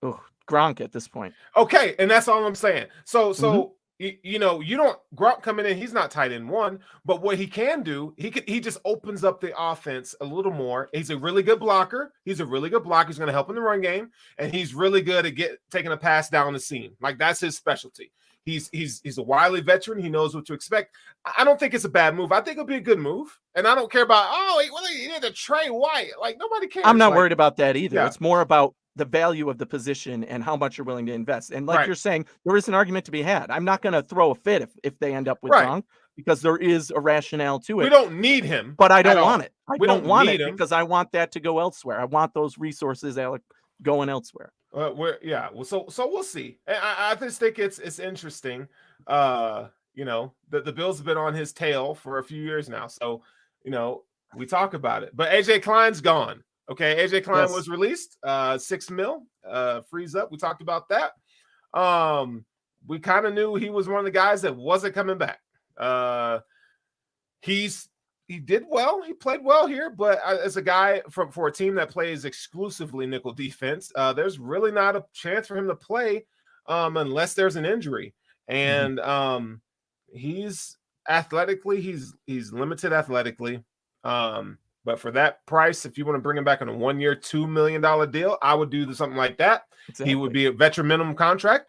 Oh, Gronk at this point. Okay, and that's all I'm saying. So you don't Gronk coming in, he's not tight end 1, but what he can do, he just opens up the offense a little more. He's a really good blocker. He's going to help in the run game, and he's really good at taking a pass down the seam. Like, that's his specialty. He's a wily veteran. He knows what to expect. I don't think it's a bad move. I think it'll be a good move. And I don't care about, he need to trade Wyatt. Like, nobody cares. I'm not worried about that either. Yeah. It's more about the value of the position and how much you're willing to invest. And like you're saying, there is an argument to be had. I'm not going to throw a fit if they end up with Gronk, because there is a rationale to it. We don't need him. But I don't want it. I don't want it because I want that to go elsewhere. I want those resources going elsewhere. So we'll see. I just think it's interesting. The Bills have been on his tail for a few years now. So, we talk about it. But AJ Klein's gone. Okay, AJ Klein was released. $6 million, frees up. We talked about that. We kind of knew he was one of the guys that wasn't coming back. He did well. He played well here, but as a guy for a team that plays exclusively nickel defense, there's really not a chance for him to play unless there's an injury. And he's athletically, he's limited athletically. But for that price, if you want to bring him back on a 1 year, $2 million deal, I would do something like that. Exactly. He would be a veteran minimum contract.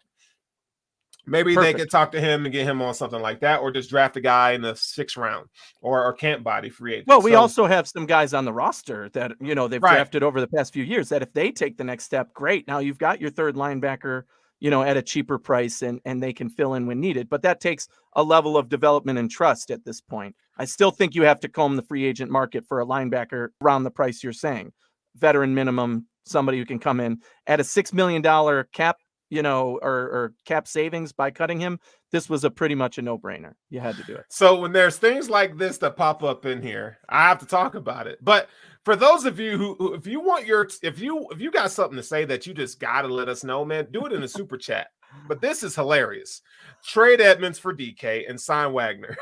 Maybe they could talk to him and get him on something like that, or just draft a guy in the 6th round or camp body free agent. Well, we also have some guys on the roster that, they've drafted over the past few years that if they take the next step, great. Now you've got your third linebacker, at a cheaper price and they can fill in when needed. But that takes a level of development and trust at this point. I still think you have to comb the free agent market for a linebacker around the price you're saying. Veteran minimum, somebody who can come in at a $6 million cap, or cap savings by cutting him. This was pretty much a no-brainer. You had to do it. So when there's things like this that pop up in here, I have to talk about it. But for those of you who if you got something to say that you just got to let us know, man, do it in a super chat. But this is hilarious. Trade Edmonds for DK and sign Wagner.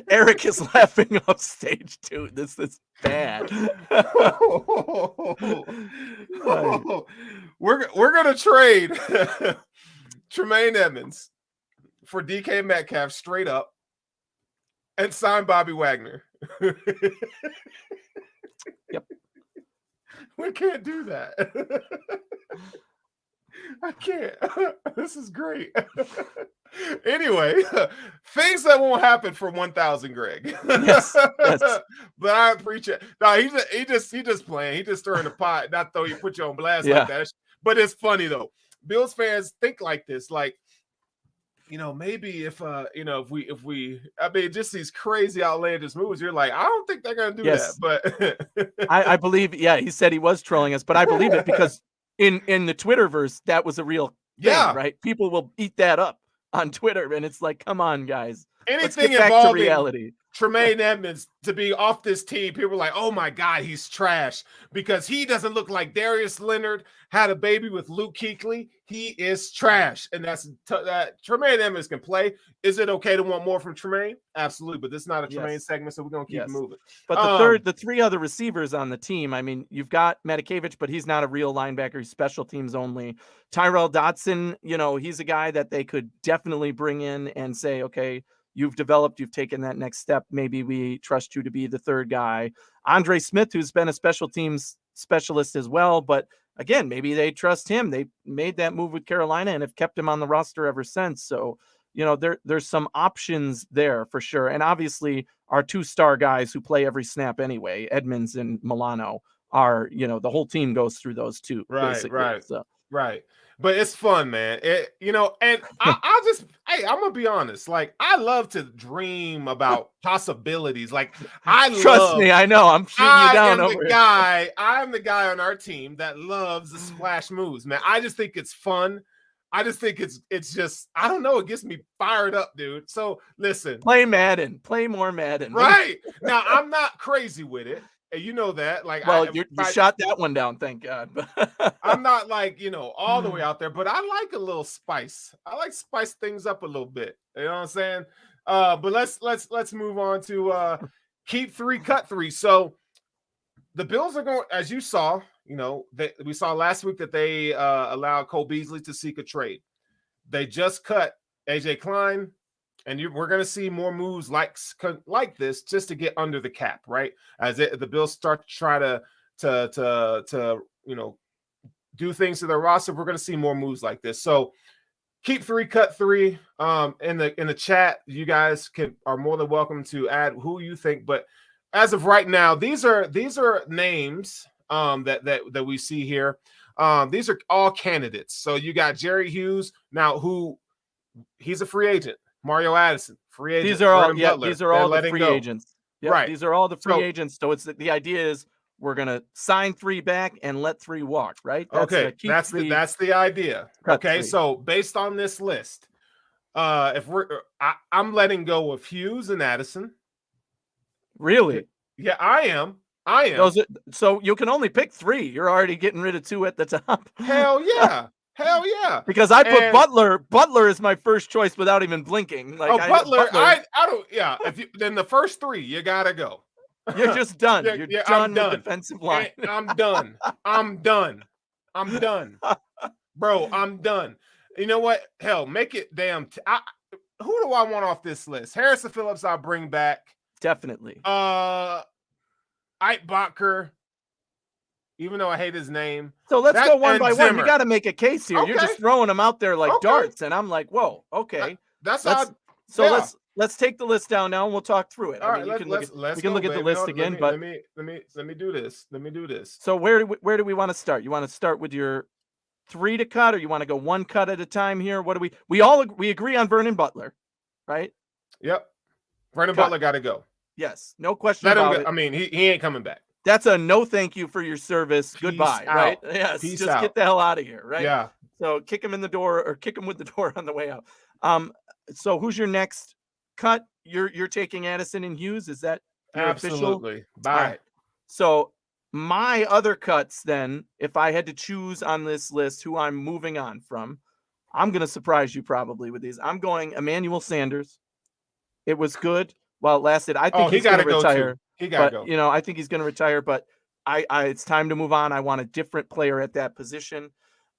Eric is laughing off stage too. This is bad. We're gonna trade Tremaine Edmonds for DK Metcalf straight up and sign Bobby Wagner. Yep. We can't do that. I can't. This is great. Anyway, things that won't happen for 1,000, Greg. Yes. But I appreciate. No, he just playing. He just stirring the pot. Not though you put you on blast like that. But it's funny though. Bills fans think like this, like, maybe if I mean, just these crazy outlandish moves, you're like, I don't think they're gonna do that. But I believe, he said he was trolling us, but I believe it because in the Twitterverse, that was a real thing, right? People will eat that up on Twitter, and it's like, come on, guys. Anything Let's get back to involving reality. Tremaine Edmonds to be off this team, people are like, oh my God, he's trash because he doesn't look like Darius Leonard had a baby with Luke Kuechly. He is trash. And that Tremaine Edmonds can play. Is it okay to want more from Tremaine? Absolutely. But this is not a Tremaine segment, so we're going to keep moving. But the three other receivers on the team, I mean, you've got Matakevich, but he's not a real linebacker. He's special teams only. Tyrell Dodson, he's a guy that they could definitely bring in and say, okay, you've developed, you've taken that next step. Maybe we trust you to be the third guy. Andre Smith, who's been a special teams specialist as well. But again, maybe they trust him. They made that move with Carolina and have kept him on the roster ever since. So, there's some options there for sure. And obviously our 2-star guys who play every snap anyway, Edmonds and Milano, are, the whole team goes through those two. Right. Right. But it's fun, man. And I'm going to be honest. Like, I love to dream about possibilities. Like, Trust me, I know. I'm shooting you down over here. I'm the guy on our team that loves the splash moves, man. I just think it's fun. I just think it's just, I don't know. It gets me fired up, dude. So listen. Play Madden. Play more Madden. Right. Now, I'm not crazy with it. And you know that, like, you shot that one down, thank God. I'm not like, all the way out there, but I like a little spice. I like spice things up a little bit. You know what I'm saying? But let's move on to keep 3, cut 3. So the Bills are going, as you saw, we saw last week that they allowed Cole Beasley to seek a trade. They just cut AJ Klein. And we're going to see more moves like this just to get under the cap, right? As the Bills start to try to do things to their roster, we're going to see more moves like this. So keep 3, cut 3. In the chat, you guys are more than welcome to add who you think. But as of right now, these are names that we see here. These are all candidates. So you got Jerry Hughes now, he's a free agent. Mario Addison, free agent. These are all the free agents. Yep, right. These are all the free agents. So it's the idea is we're gonna sign 3 back and let 3 walk, right? That's the idea. Okay, 3. So based on this list, I'm letting go of Hughes and Addison. Really? Yeah, I am. So you can only pick 3. You're already getting rid of 2 at the top. Hell yeah. Hell yeah! Because I put Butler. Butler is my first choice without even blinking. Like, Butler. I don't. Yeah. Then the first 3, you gotta go. You're just done. You're done with defensive line. I'm done. I'm done, bro. I'm done. You know what? Hell, make it damn. Who do I want off this list? Harrison Phillips, I'll bring back. Definitely. Ike Botker. Even though I hate his name. So let's go one by one. You got to make a case here. Okay. You're just throwing them out there like darts. And I'm like, whoa, okay. Let's take the list down now and we'll talk through it. All right, we can look at the list again. But let me do this. Let me do this. So where do we want to start? You want to start with your 3 to cut, or you want to go 1 cut at a time here? What do we agree on Vernon Butler, right? Yep. Vernon Butler got to go. Yes. No question about it. I mean, he ain't coming back. That's a no thank you for your service. Peace Goodbye, out. right? Yes, Peace just out. get the hell out of here, right? Yeah. So kick him in the door or kick him with the door on the way out. So who's your next cut? You're taking Addison and Hughes. Is that absolutely official? Bye. All right. So my other cuts then, if I had to choose on this list who I'm moving on from, I'm going to surprise you probably with these. I'm going Emmanuel Sanders. It was good while it lasted. I think he's going to retire. He got to go. I think he's going to retire, but it's time to move on. I want a different player at that position.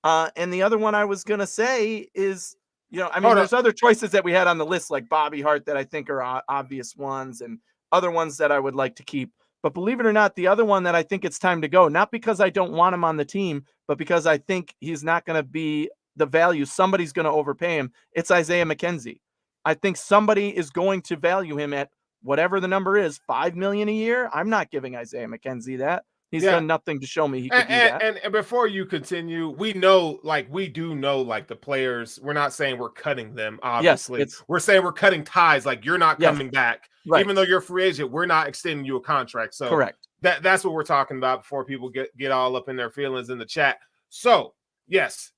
And the other one I was going to say is, there's other choices that we had on the list, like Bobby Hart, that I think are obvious ones, and other ones that I would like to keep. But believe it or not, the other one that I think it's time to go, not because I don't want him on the team, but because I think he's not going to be the value. Somebody's going to overpay him. It's Isaiah McKenzie. I think somebody is going to value him at whatever the number is, $5 million a year. I'm not giving Isaiah McKenzie that. He's done nothing to show me he could do that. And before you continue, we know, like, we do know, like, the players, we're not saying we're cutting them, obviously. Yes, we're saying we're cutting ties, like, you're not coming back. Right. Even though you're a free agent, we're not extending you a contract. So correct. That's what we're talking about before people get all up in their feelings in the chat. So, yes,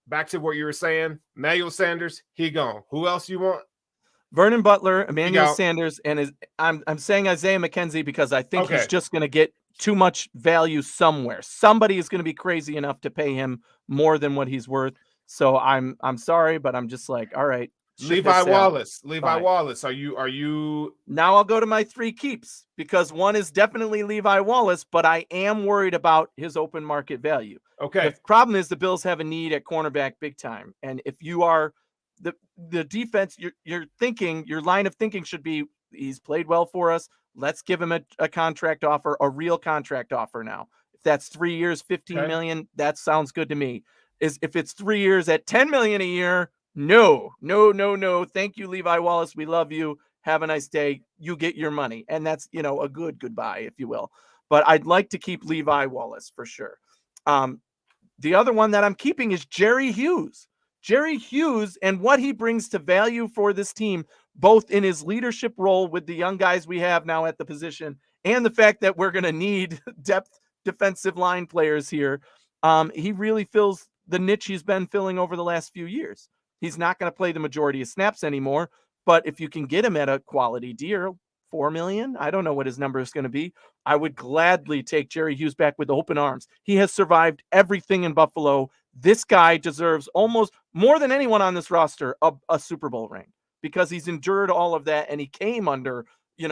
back to what you were saying. Emmanuel Sanders, he gone. Who else you want? Vernon Butler, Emmanuel Sanders, and I'm saying Isaiah McKenzie because I think he's just going to get too much value somewhere. Somebody is going to be crazy enough to pay him more than what he's worth. So I'm sorry, but I'm just like, all right. Levi Wallace. Are you now? I'll go to my 3 keeps because one is definitely Levi Wallace, but I am worried about his open market value. Okay. The problem is the Bills have a need at cornerback big time. And if you are the defense, you're thinking, your line of thinking should be, he's played well for us. Let's give him a contract offer, a real contract offer now. If that's 3 years, $15 million, that sounds good to me. If it's 3 years at $10 million a year, no. Thank you, Levi Wallace. We love you. Have a nice day. You get your money. And that's, a good goodbye, if you will. But I'd like to keep Levi Wallace for sure. The other one that I'm keeping is Jerry Hughes. Jerry Hughes and what he brings to value for this team, both in his leadership role with the young guys we have now at the position and the fact that we're going to need depth defensive line players here. He really fills the niche he's been filling over the last few years. He's not going to play the majority of snaps anymore, but if you can get him at a quality deal, $4 million, I don't know what his number is going to be, I would gladly take Jerry Hughes back with open arms. He has survived everything in Buffalo. This guy deserves almost more than anyone on this roster a Super Bowl ring because he's endured all of that and he came under,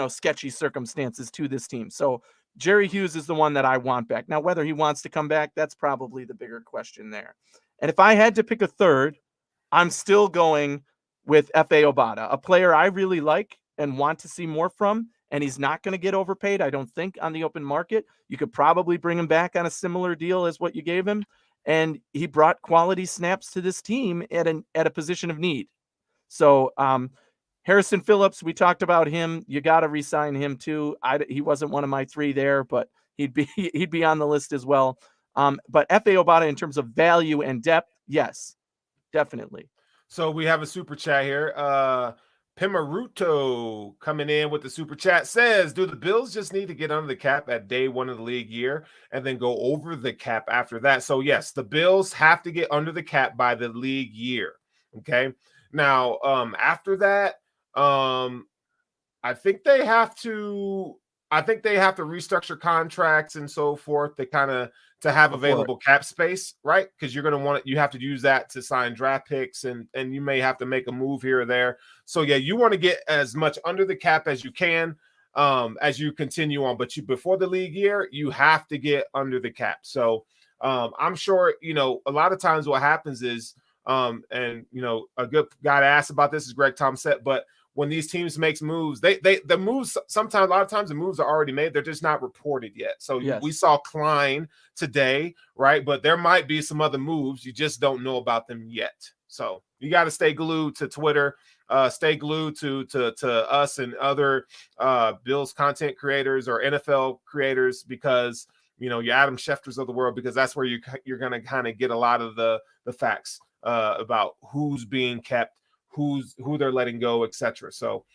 sketchy circumstances to this team. So Jerry Hughes is the one that I want back. Now, whether he wants to come back, that's probably the bigger question there. And if I had to pick a third, I'm still going with F.A. Obata, a player I really like and want to see more from, and he's not going to get overpaid, I don't think, on the open market. You could probably bring him back on a similar deal as what you gave him, and he brought quality snaps to this team at a position of need. So Harrison Phillips, we talked about him. You got to re-sign him too. He wasn't one of my 3 there, but he'd be on the list as well. But F.A. Obata, in terms of value and depth, yes, definitely. So we have a super chat here. Pimaruto coming in with the super chat says, do the Bills just need to get under the cap at day 1 of the league year and then go over the cap after that? So yes, the Bills have to get under the cap by the league year. Okay. Now, after that, I think they have to restructure contracts and so forth to have available cap space, right? Because you're going to you have to use that to sign draft picks and you may have to make a move here or there. So yeah, you want to get as much under the cap as you can as you continue on. But before the league year, you have to get under the cap. So I'm sure, a lot of times what happens is, a good guy to ask about this is Greg Tomset, but when these teams makes moves, the moves sometimes, a lot of times the moves are already made. They're just not reported yet. So we saw Klein today, right? But there might be some other moves. You just don't know about them yet. So you got to stay glued to Twitter, stay glued to us and other Bills content creators or NFL creators because, your Adam Schefters of the world, because that's where you're going to kind of get a lot of the facts about who's being kept, who they're letting go, etc. So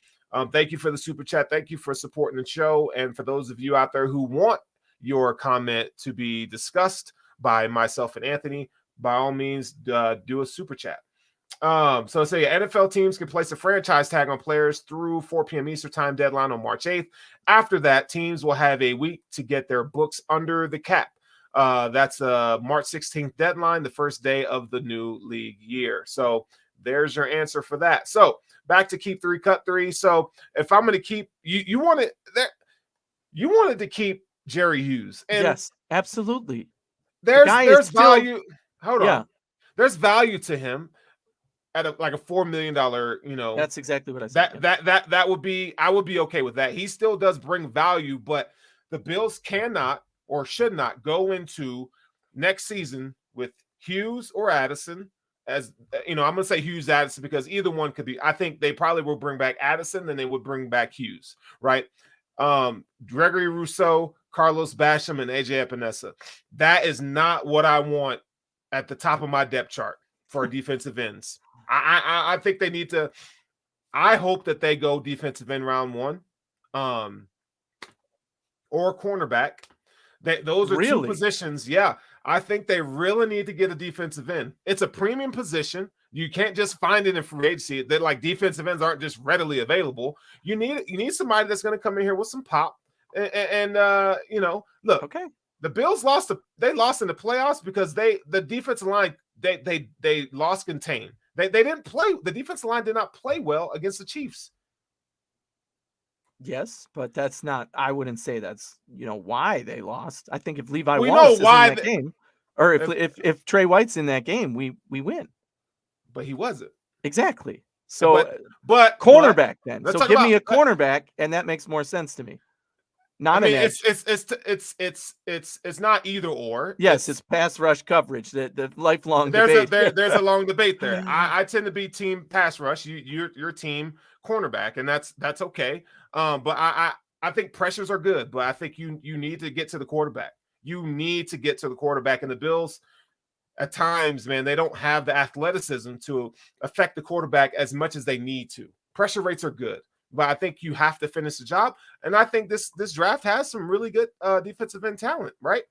thank you for the super chat. Thank you for supporting the show. And for those of you out there who want your comment to be discussed by myself and Anthony, by all means, do a super chat. So say NFL teams can place a franchise tag on players through 4 p.m. Eastern time deadline on March 8th. After that, teams will have a week to get their books under the cap. That's March 16th deadline, the first day of the new league year. So there's your answer for that. So back to keep 3, cut 3. So if I'm going to keep you wanted to keep Jerry Hughes. And yes, absolutely. There's value. Hold on. Yeah. There's value to him at a $4 million, That's exactly what I said. That would be, I would be okay with that. He still does bring value, but the Bills cannot or should not go into next season with Hughes or Addison. As I'm going to say Hughes, Addison, because either one could be. I think they probably will bring back Addison, then they would bring back Hughes, right? Gregory Rousseau, Carlos Basham, and AJ Epinesa. That is not what I want at the top of my depth chart for defensive ends. I think they need to. I hope that they go defensive end round 1, or cornerback. Those are two positions. Yeah. I think they really need to get a defensive end. It's a premium position. You can't just find it in free agency. That like defensive ends aren't just readily available. You need somebody that's going to come in here with some pop. And look, okay. The Bills lost in the playoffs because the defensive line they lost contain. They didn't play. The defensive line did not play well against the Chiefs. Yes, but that's not. I wouldn't say that's why they lost. I think if Levi Wallace is in that game, or if Trey White's in that game, we win. But he wasn't exactly. So, but cornerback then. So give me a cornerback, and that makes more sense to me. Not an edge. It's not either or. Yes, it's pass rush coverage. The lifelong debate. There's a long debate there. I tend to be team pass rush. Your team cornerback, and that's okay. But I think pressures are good, but I think you need to get to the quarterback. You need to get to the quarterback, and the Bills at times, man, they don't have the athleticism to affect the quarterback as much as they need to. Pressure rates are good, but I think you have to finish the job. And I think this draft has some really good defensive end talent, right?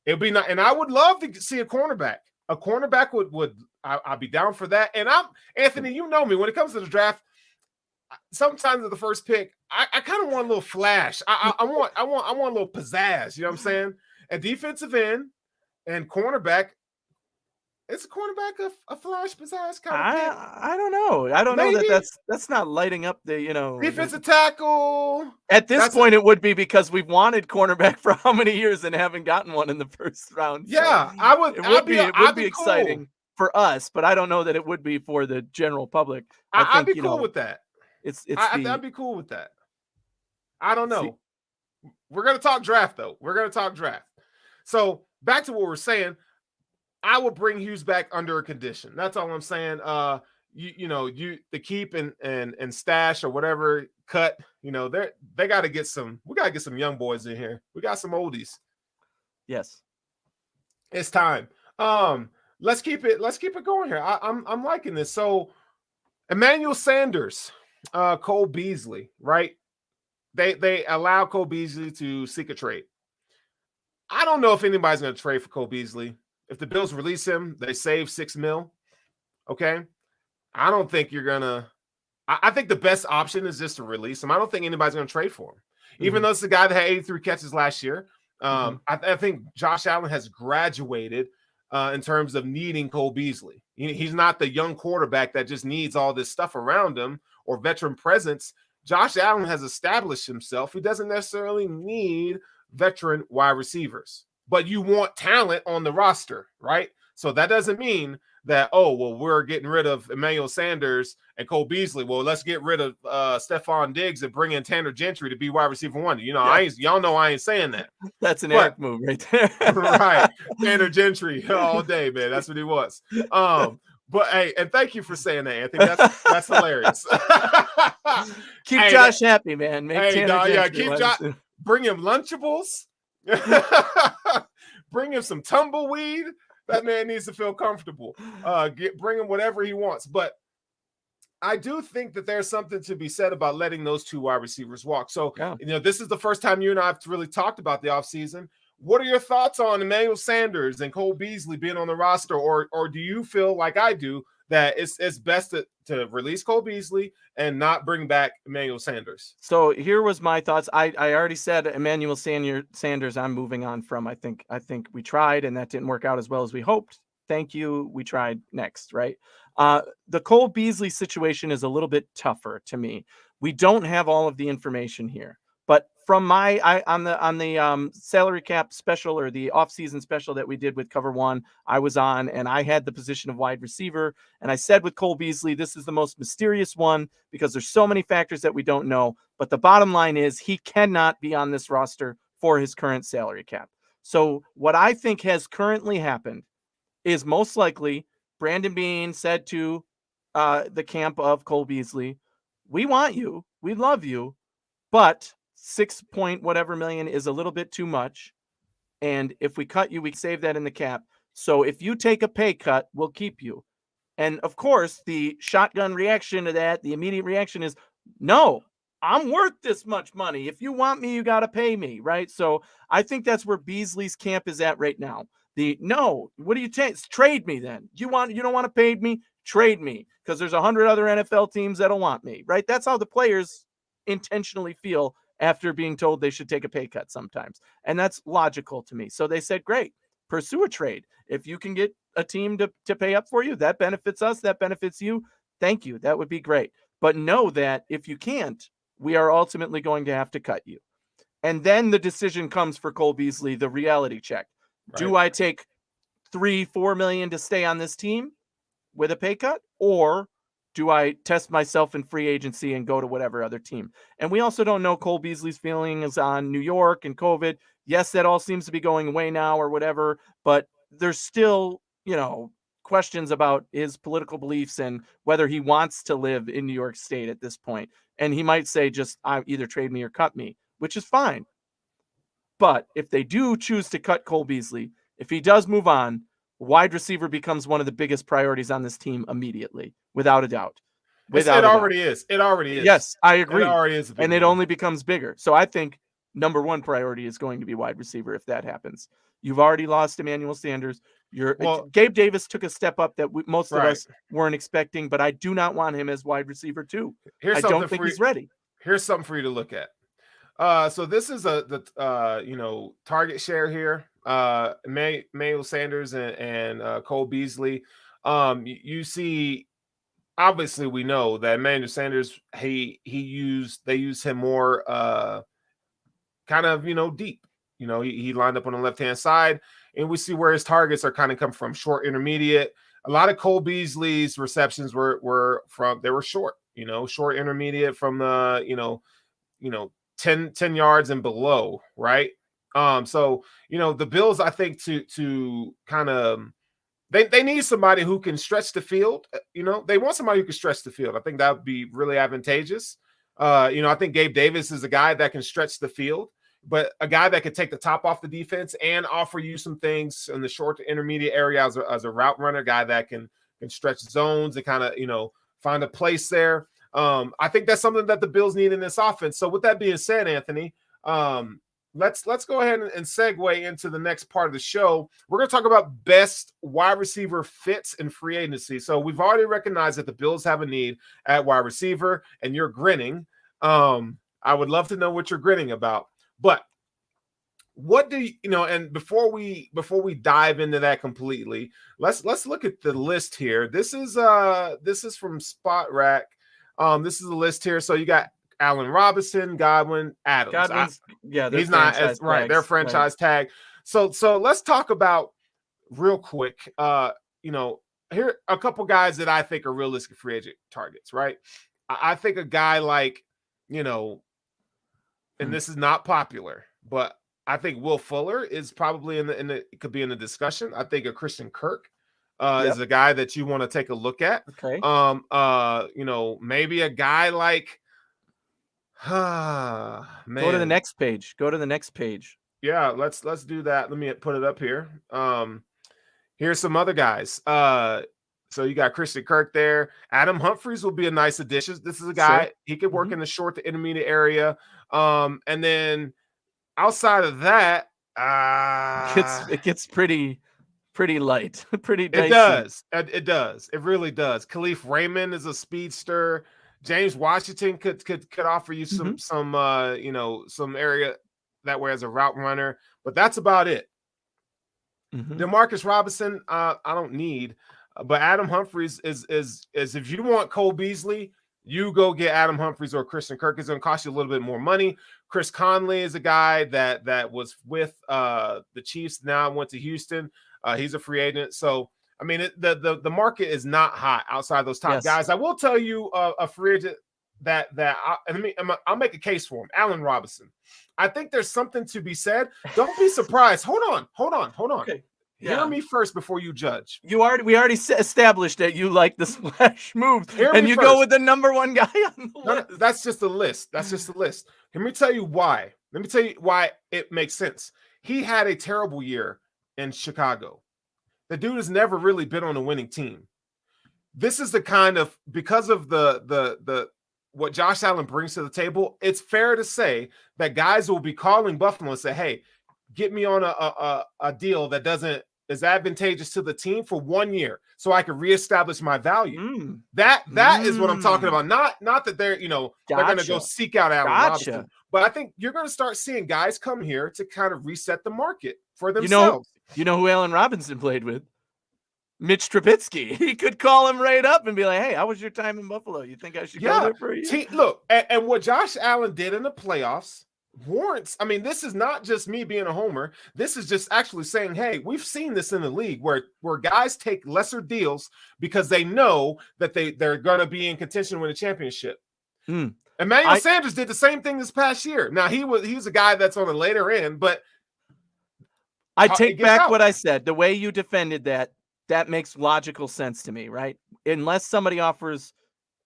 It'd be not, and I would love to see a cornerback. A cornerback would I'd be down for that. And I'm Anthony, you know me, when it comes to the draft, sometimes at the first pick, I kind of want a little flash. I want a little pizzazz. You know what I'm saying? A defensive end and cornerback. Is a cornerback a flash pizzazz kind of pick? I don't know. I don't know that's not lighting up the defensive tackle. At this point, it would be because we've wanted cornerback for how many years and haven't gotten one in the first round. Yeah, so it would be exciting for us, but I don't know that it would be for the general public. I'd be cool with that. I'd be cool with that. I don't know. We're gonna talk draft though. So back to what we're saying. I will bring Hughes back under a condition. That's all I'm saying. The keep and stash or whatever cut. They got to get some. We got to get some young boys in here. We got some oldies. Yes, it's time. Let's keep it going here. I'm liking this. So, Emmanuel Sanders, Cole Beasley, right? They allow Cole Beasley to seek a trade. I don't know if anybody's going to trade for Cole Beasley. If the Bills release him, they save $6 million. Okay. I don't think you're going to, I think the best option is just to release him. I don't think anybody's going to trade for him, even though it's the guy that had 83 catches last year. I think Josh Allen has graduated in terms of needing Cole Beasley. He's not the young quarterback that just needs all this stuff around him or veteran presence. Josh Allen has established himself. He doesn't necessarily need veteran wide receivers. But you want talent on the roster, right? So that doesn't mean that, we're getting rid of Emmanuel Sanders and Cole Beasley. Well, let's get rid of Stephon Diggs and bring in Tanner Gentry to be wide receiver 1. Y'all know I ain't saying that. That's an Eric move right there. Right. Tanner Gentry all day, man. That's what he was. But hey, and thank you for saying that. I think that's hilarious. Keep Josh happy, man. Make Tanner Gentry keep Josh. Bring him Lunchables. Bring him some tumbleweed. That man needs to feel comfortable. Bring him whatever he wants. But I do think that there's something to be said about letting those two wide receivers walk. So, this is the first time you and I have really talked about the offseason. What are your thoughts on Emmanuel Sanders and Cole Beasley being on the roster? Or do you feel like I do that it's best to release Cole Beasley and not bring back Emmanuel Sanders? So here was my thoughts. I already said Emmanuel Sanders I'm moving on from. I think we tried and that didn't work out as well as we hoped. Thank you. We tried next, right? The Cole Beasley situation is a little bit tougher to me. We don't have all of the information here. But from on the salary cap special or the offseason special that we did with Cover One, I was on and I had the position of wide receiver. And I said with Cole Beasley, this is the most mysterious one because there's so many factors that we don't know. But the bottom line is he cannot be on this roster for his current salary cap. So what I think has currently happened is most likely Brandon Beane said to the camp of Cole Beasley, we want you, we love you, but 6 point whatever million is a little bit too much. And if we cut you, we save that in the cap. So if you take a pay cut, we'll keep you. And of course, the shotgun reaction to that, the immediate reaction is, no, I'm worth this much money. If you want me, you got to pay me, right? So I think that's where Beasley's camp is at right now. No, what do you take? Trade me then. You don't want to pay me? Trade me, because there's 100 other NFL teams that'll want me, right? That's how the players intentionally feel after being told they should take a pay cut sometimes. And that's logical to me. So they said, great, pursue a trade. If you can get a team to pay up for you, that benefits us, that benefits you. Thank you. That would be great. But know that if you can't, we are ultimately going to have to cut you. And then the decision comes for Cole Beasley, the reality check. Right. Do I take $3-4 million to stay on this team with a pay cut, or do I test myself in free agency and go to whatever other team? And we also don't know Cole Beasley's feelings on New York and COVID. Yes, that all seems to be going away now or whatever, but there's still, questions about his political beliefs and whether he wants to live in New York State at this point. And he might say, just either trade me or cut me, which is fine. But if they do choose to cut Cole Beasley, if he does move on, wide receiver becomes one of the biggest priorities on this team immediately, without a doubt. It already is. It already is. Yes, I agree. It already is. And it only becomes bigger. So I think number one priority is going to be wide receiver if that happens. You've already lost Emmanuel Sanders. Gabe Davis took a step up that most of us weren't expecting, but I do not want him as wide receiver too. I don't think he's ready. Here's something for you to look at. So this is the target share here. Emmanuel Sanders and Cole Beasley. You see, obviously we know that Emmanuel Sanders, they use him more kind of deep. He lined up on the left-hand side, and we see where his targets are kind of come from, short, intermediate. A lot of Cole Beasley's receptions were short, short, intermediate from the 10 yards and below, right? So the Bills, I think, to kind of they need somebody who can stretch the field. They want somebody who can stretch the field. I think that would be really advantageous. I think Gabe Davis is a guy that can stretch the field, but a guy that can take the top off the defense and offer you some things in the short to intermediate area as a route runner, guy that can stretch zones and kind of find a place there. I think that's something that the Bills need in this offense. So with that being said, Anthony, let's go ahead and segue into the next part of the show. We're going to talk about best wide receiver fits in free agency. So we've already recognized that the Bills have a need at wide receiver, and you're grinning. I would love to know what you're grinning about. But what do and before we dive into that completely, let's look at the list here. This is from Spot Rack. This is the list here. So you got Allen Robinson, Godwin, Adams. He's not as right. Their franchise tag. So let's talk about real quick. Here a couple guys that I think are realistic free agent targets. Right. I think a guy like and this is not popular, but I think Will Fuller is probably could be in the discussion. I think a Christian Kirk is a guy that you want to take a look at. Okay. Maybe a guy like man. Go to the next page. Yeah, let's do that. Let me put it up here. Here's some other guys. So you got Christian Kirk there. Adam Humphries will be a nice addition. This is a guy, he could work in the short to intermediate area. And then outside of that, it gets pretty light, pretty dicey. It does. It really does. Khalif Raymond is a speedster. James Washington could offer you some area that way as a route runner, but that's about it. Demarcus Robinson, I don't need. But Adam Humphries is if you want Cole Beasley, you go get Adam Humphries or Christian Kirk. It's going to cost you a little bit more money. Chris Conley is a guy that was with the Chiefs, now went to Houston. He's a free agent. So, the market is not hot outside those top guys. I will tell you a free agent I'll make a case for him. Allen Robinson. I think there's something to be said. Don't be surprised. Hold on. Okay. Hear me first before you judge. We already established that you like the splash moves, and you first. go with the number one guy on the list. No, that's just a list. Let me tell you why. Let me tell you why it makes sense. He had a terrible year in Chicago. The dude has never really been on a winning team. This is the kind of, because of the what Josh Allen brings to the table, it's fair to say that guys will be calling Buffalo and say, hey, get me on a deal that is advantageous to the team for 1 year so I can reestablish my value. That is what I'm talking about. Not that they're, they're going to go seek out Allen Robinson. But I think you're going to start seeing guys come here to kind of reset the market for themselves. You know who Allen Robinson played with? Mitch Trubisky. He could call him right up and be like, hey, how was your time in Buffalo? You think I should go there for you? Look, and what Josh Allen did in the playoffs warrants, I mean, this is not just me being a homer. This is just actually saying, hey, we've seen this in the league where guys take lesser deals because they know that they're going to be in contention to win a championship. Emmanuel Sanders did the same thing this past year. Now, he's a guy that's on the later end, but I take back what I said. The way you defended that makes logical sense to me, right? Unless somebody offers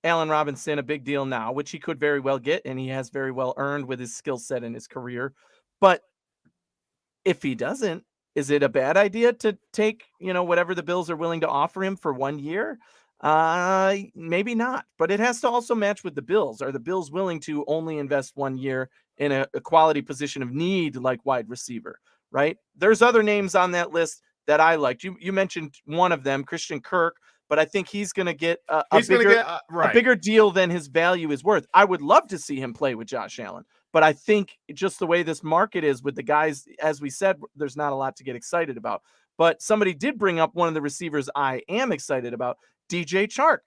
Allen Robinson a big deal now, which he could very well get, and he has very well earned with his skill set in his career. But if he doesn't, is it a bad idea to take, whatever the Bills are willing to offer him for 1 year? Maybe not, but it has to also match with the Bills. Are the Bills willing to only invest 1 year in a quality position of need like wide receiver, right? There's other names on that list that I liked. You mentioned one of them, Christian Kirk, but I think he's going to get a bigger deal than his value is worth. I would love to see him play with Josh Allen, but I think just the way this market is with the guys, as we said, there's not a lot to get excited about. But somebody did bring up one of the receivers I am excited about, DJ Chark.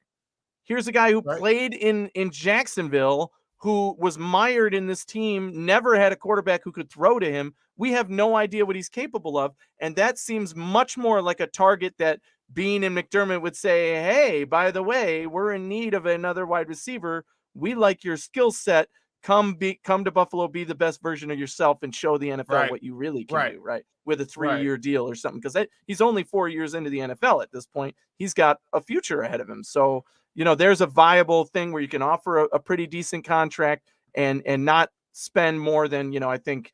Here's a guy who played in Jacksonville, who was mired in this team, never had a quarterback who could throw to him. We have no idea what he's capable of. And that seems much more like a target that Bean and McDermott would say, hey, by the way, we're in need of another wide receiver. We like your skill set. Come to Buffalo, be the best version of yourself and show the NFL what you really can do, right? With a 3-year deal or something. Because he's only 4 years into the NFL at this point. He's got a future ahead of him. So, there's a viable thing where you can offer a pretty decent contract and not spend more than, I think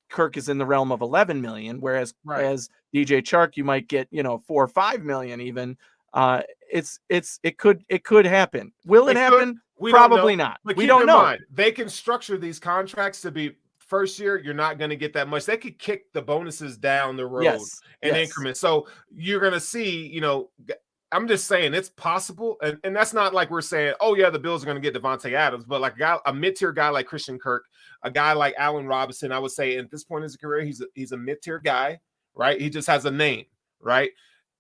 Kirk is in the realm of 11 million, whereas as DJ Chark, you might get, 4 or 5 million even. It could happen. Will it happen? Probably not. But we don't know. Mind, they can structure these contracts to be first year. You're not going to get that much. They could kick the bonuses down the road in increments. So you're going to see, I'm just saying it's possible. And that's not like we're saying, oh yeah, the Bills are going to get Devontae Adams, but like a mid-tier guy like Christian Kirk, a guy like Allen Robinson, I would say at this point in his career, he's a mid-tier guy, right? He just has a name, right?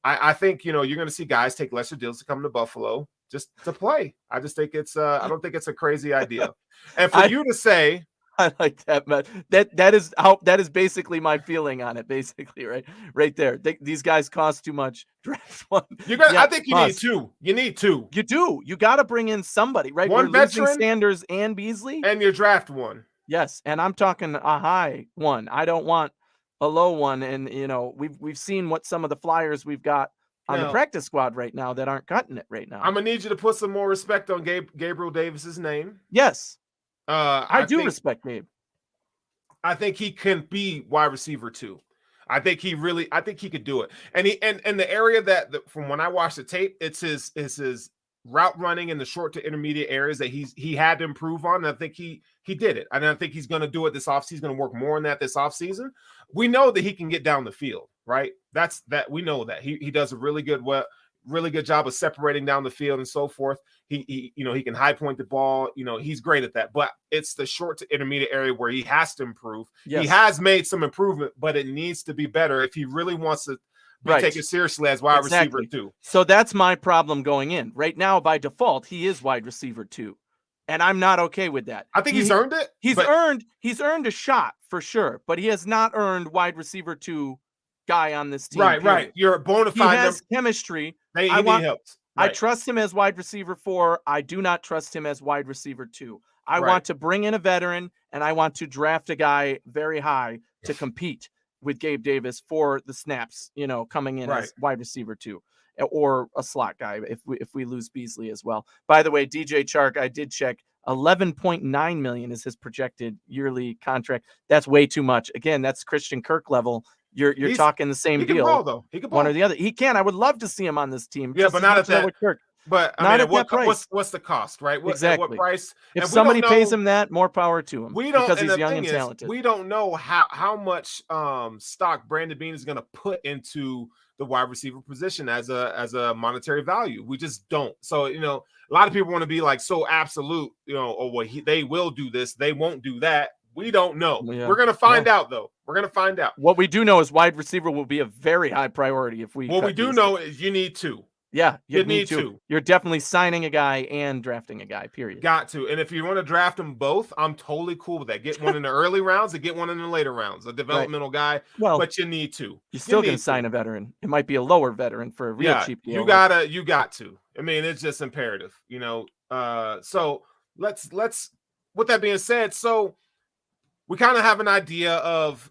I think, you're going to see guys take lesser deals to come to Buffalo just to play. I just think I don't think it's a crazy idea. And for you to say, I like that, man. That is basically my feeling on it. Basically, right there. These guys cost too much. Draft one. I think you need two. You need two. You do. You got to bring in somebody, right? One veteran, Sanders and Beasley, and your draft one. Yes, and I'm talking a high one. I don't want a low one. And we've seen what some of the flyers we've got on the practice squad right now that aren't cutting it right now. I'm gonna need you to put some more respect on Gabriel Davis's name. Yes. I do respect Gabe. I think he can be wide receiver too. I think he could do it. And the area that from when I watched the tape, it's his route running in the short to intermediate areas that he had to improve on. And I think he did it. And I think he's going to do it this offseason. He's going to work more on that this offseason. We know that he can get down the field, right? We know that he does a really good job of separating down the field and so forth. He can high point the ball. He's great at that. But it's the short to intermediate area where he has to improve. Yes. He has made some improvement, but it needs to be better if he really wants to be taken seriously as wide receiver too. So that's my problem going in. Right now, by default, he is wide receiver too. And I'm not okay with that. I think he's earned it. He's earned a shot for sure, but he has not earned wide receiver 2 guy on this team. Right. You're a bona fide. He has chemistry. He needs help. I trust him as wide receiver 4. I do not trust him as wide receiver 2. I want to bring in a veteran, and I want to draft a guy very high to compete with Gabe Davis for the snaps, coming in as wide receiver 2 or a slot guy if we lose Beasley as well. By the way, DJ Chark, I did check, $11.9 million is his projected yearly contract. That's way too much. Again, that's Christian Kirk level. You're talking the same deal. He can ball, though. He can ball. One or the other. He can. I would love to see him on this team. Yeah, but not at that. Kirk. But I mean, what's the cost, right? Exactly. What price? If somebody pays him that, more power to him. We don't, because he's young and talented. We don't know how much stock Brandon Beane is going to put into the wide receiver position as a monetary value. We just don't. So a lot of people want to be like so absolute, they will do this, they won't do that. We don't know. Yeah. We're going to find out, though. We're going to find out. What we do know is wide receiver will be a very high priority if we. What we do know is you need two. Yeah, you need to. You're definitely signing a guy and drafting a guy, period. Got to. And if you want to draft them both, I'm totally cool with that. Get one in the early rounds and get one in the later rounds, a developmental guy. Well, but you need to. You're still going to sign a veteran. It might be a lower veteran for a real cheap deal. You got to. I mean, it's just imperative, So let's with that being said, so we kind of have an idea of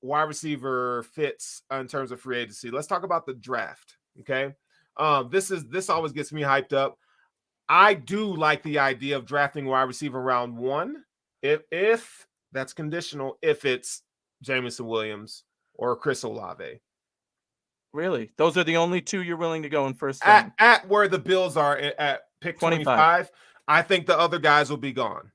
wide receiver fits in terms of free agency. Let's talk about the draft. Okay. This always gets me hyped up. I do like the idea of drafting wide receiver round 1, if that's conditional, if it's Jameson Williams or Chris Olave. Really? Those are the only 2 you're willing to go in first round? At where the Bills are at pick 25, I think the other guys will be gone.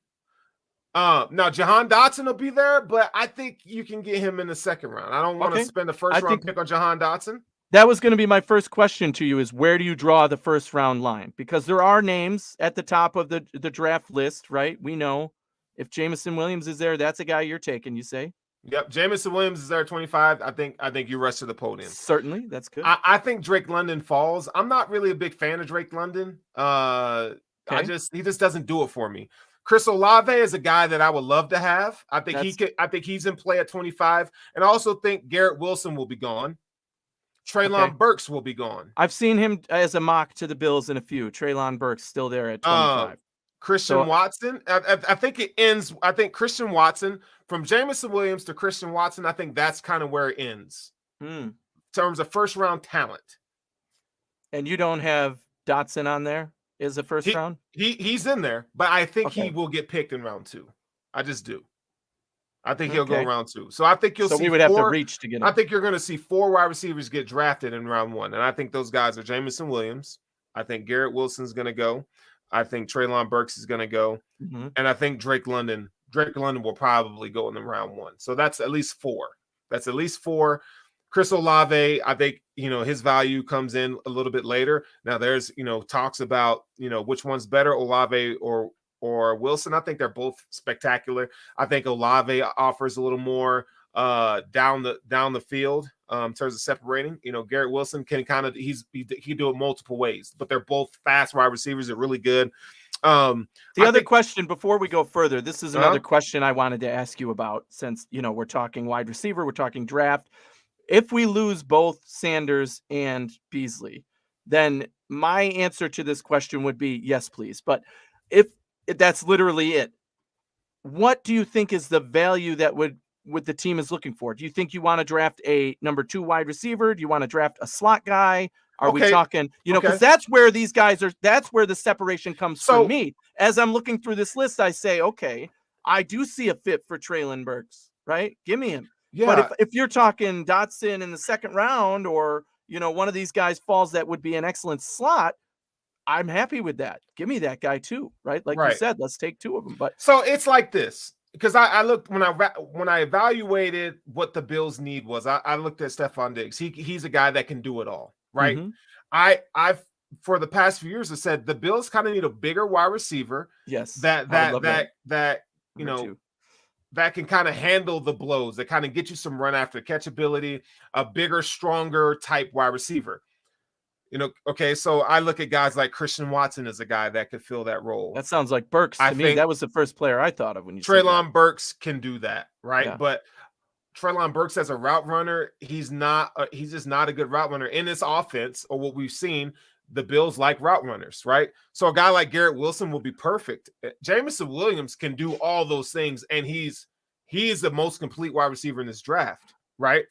Now Jahan Dotson will be there, but I think you can get him in the second round. I don't want to spend the first round pick on Jahan Dotson. That was going to be my first question to you, is where do you draw the first round line? Because there are names at the top of the draft list, right? We know if Jameson Williams is there, that's a guy you're taking, you say? Yep. Jameson Williams is there at 25. I think you rush to the podium. Certainly. That's good. I think Drake London falls. I'm not really a big fan of Drake London. He just doesn't do it for me. Chris Olave is a guy that I would love to have. I think he's in play at 25. And I also think Garrett Wilson will be gone. Treylon Burks will be gone. I've seen him as a mock to the Bills in a few. Treylon Burks still there at 25. Christian Watson. I think it ends. I think Christian Watson, from Jameson Williams to Christian Watson, I think that's kind of where it ends in terms of first round talent. And you don't have Dotson on there as a first round? He's in there, but I think he will get picked in round 2. I just do. I think he'll go round 2. So I think you'll see. So we would have to reach to get him. I think you're going to see 4 wide receivers get drafted in round 1. And I think those guys are Jameson Williams. I think Garrett Wilson's going to go. I think Treylon Burks is going to go. Mm-hmm. And I think Drake London will probably go in the round 1. So that's at least 4. Chris Olave, I think, his value comes in a little bit later. Now there's, talks about, which one's better, Olave or Wilson. I think they're both spectacular. I think Olave offers a little more down the field in terms of separating. Garrett Wilson can he do it multiple ways, but they're both fast wide receivers. They're really good. Question before we go further, this is another question I wanted to ask you about, since we're talking wide receiver, we're talking draft. If we lose both Sanders and Beasley, then my answer to this question would be yes, please. But if that's literally it, what do you think is the value that would the team is looking for? Do you think you want to draft a number 2 wide receiver? Do you want to draft a slot guy? Are we talking, because that's where these guys are, that's where the separation comes for me. As I'm looking through this list, I say, okay, I do see a fit for Treylon Burks, right? Give me him. Yeah. But if you're talking Dotson in the second round, or, one of these guys falls that would be an excellent slot, I'm happy with that. Give me that guy too, right? Like you said, let's take 2 of them. But so it's like this, because I looked when I evaluated what the Bills' need was. I looked at Stephon Diggs. He's a guy that can do it all, right? Mm-hmm. I've for the past few years have said the Bills kind of need a bigger wide receiver. Yes, that can kind of handle the blows, that kind of get you some run after catch ability, a bigger, stronger type wide receiver. So I look at guys like Christian Watson as a guy that could fill that role. That sounds like Burks to me. That was the first player I thought of when you said Treylon Burks can do that, right? Yeah. But Treylon Burks as a route runner, he's just not a good route runner in this offense, or what we've seen. the Bills like route runners, right? So a guy like Garrett Wilson will be perfect. Jameson Williams can do all those things, and he's the most complete wide receiver in this draft, right?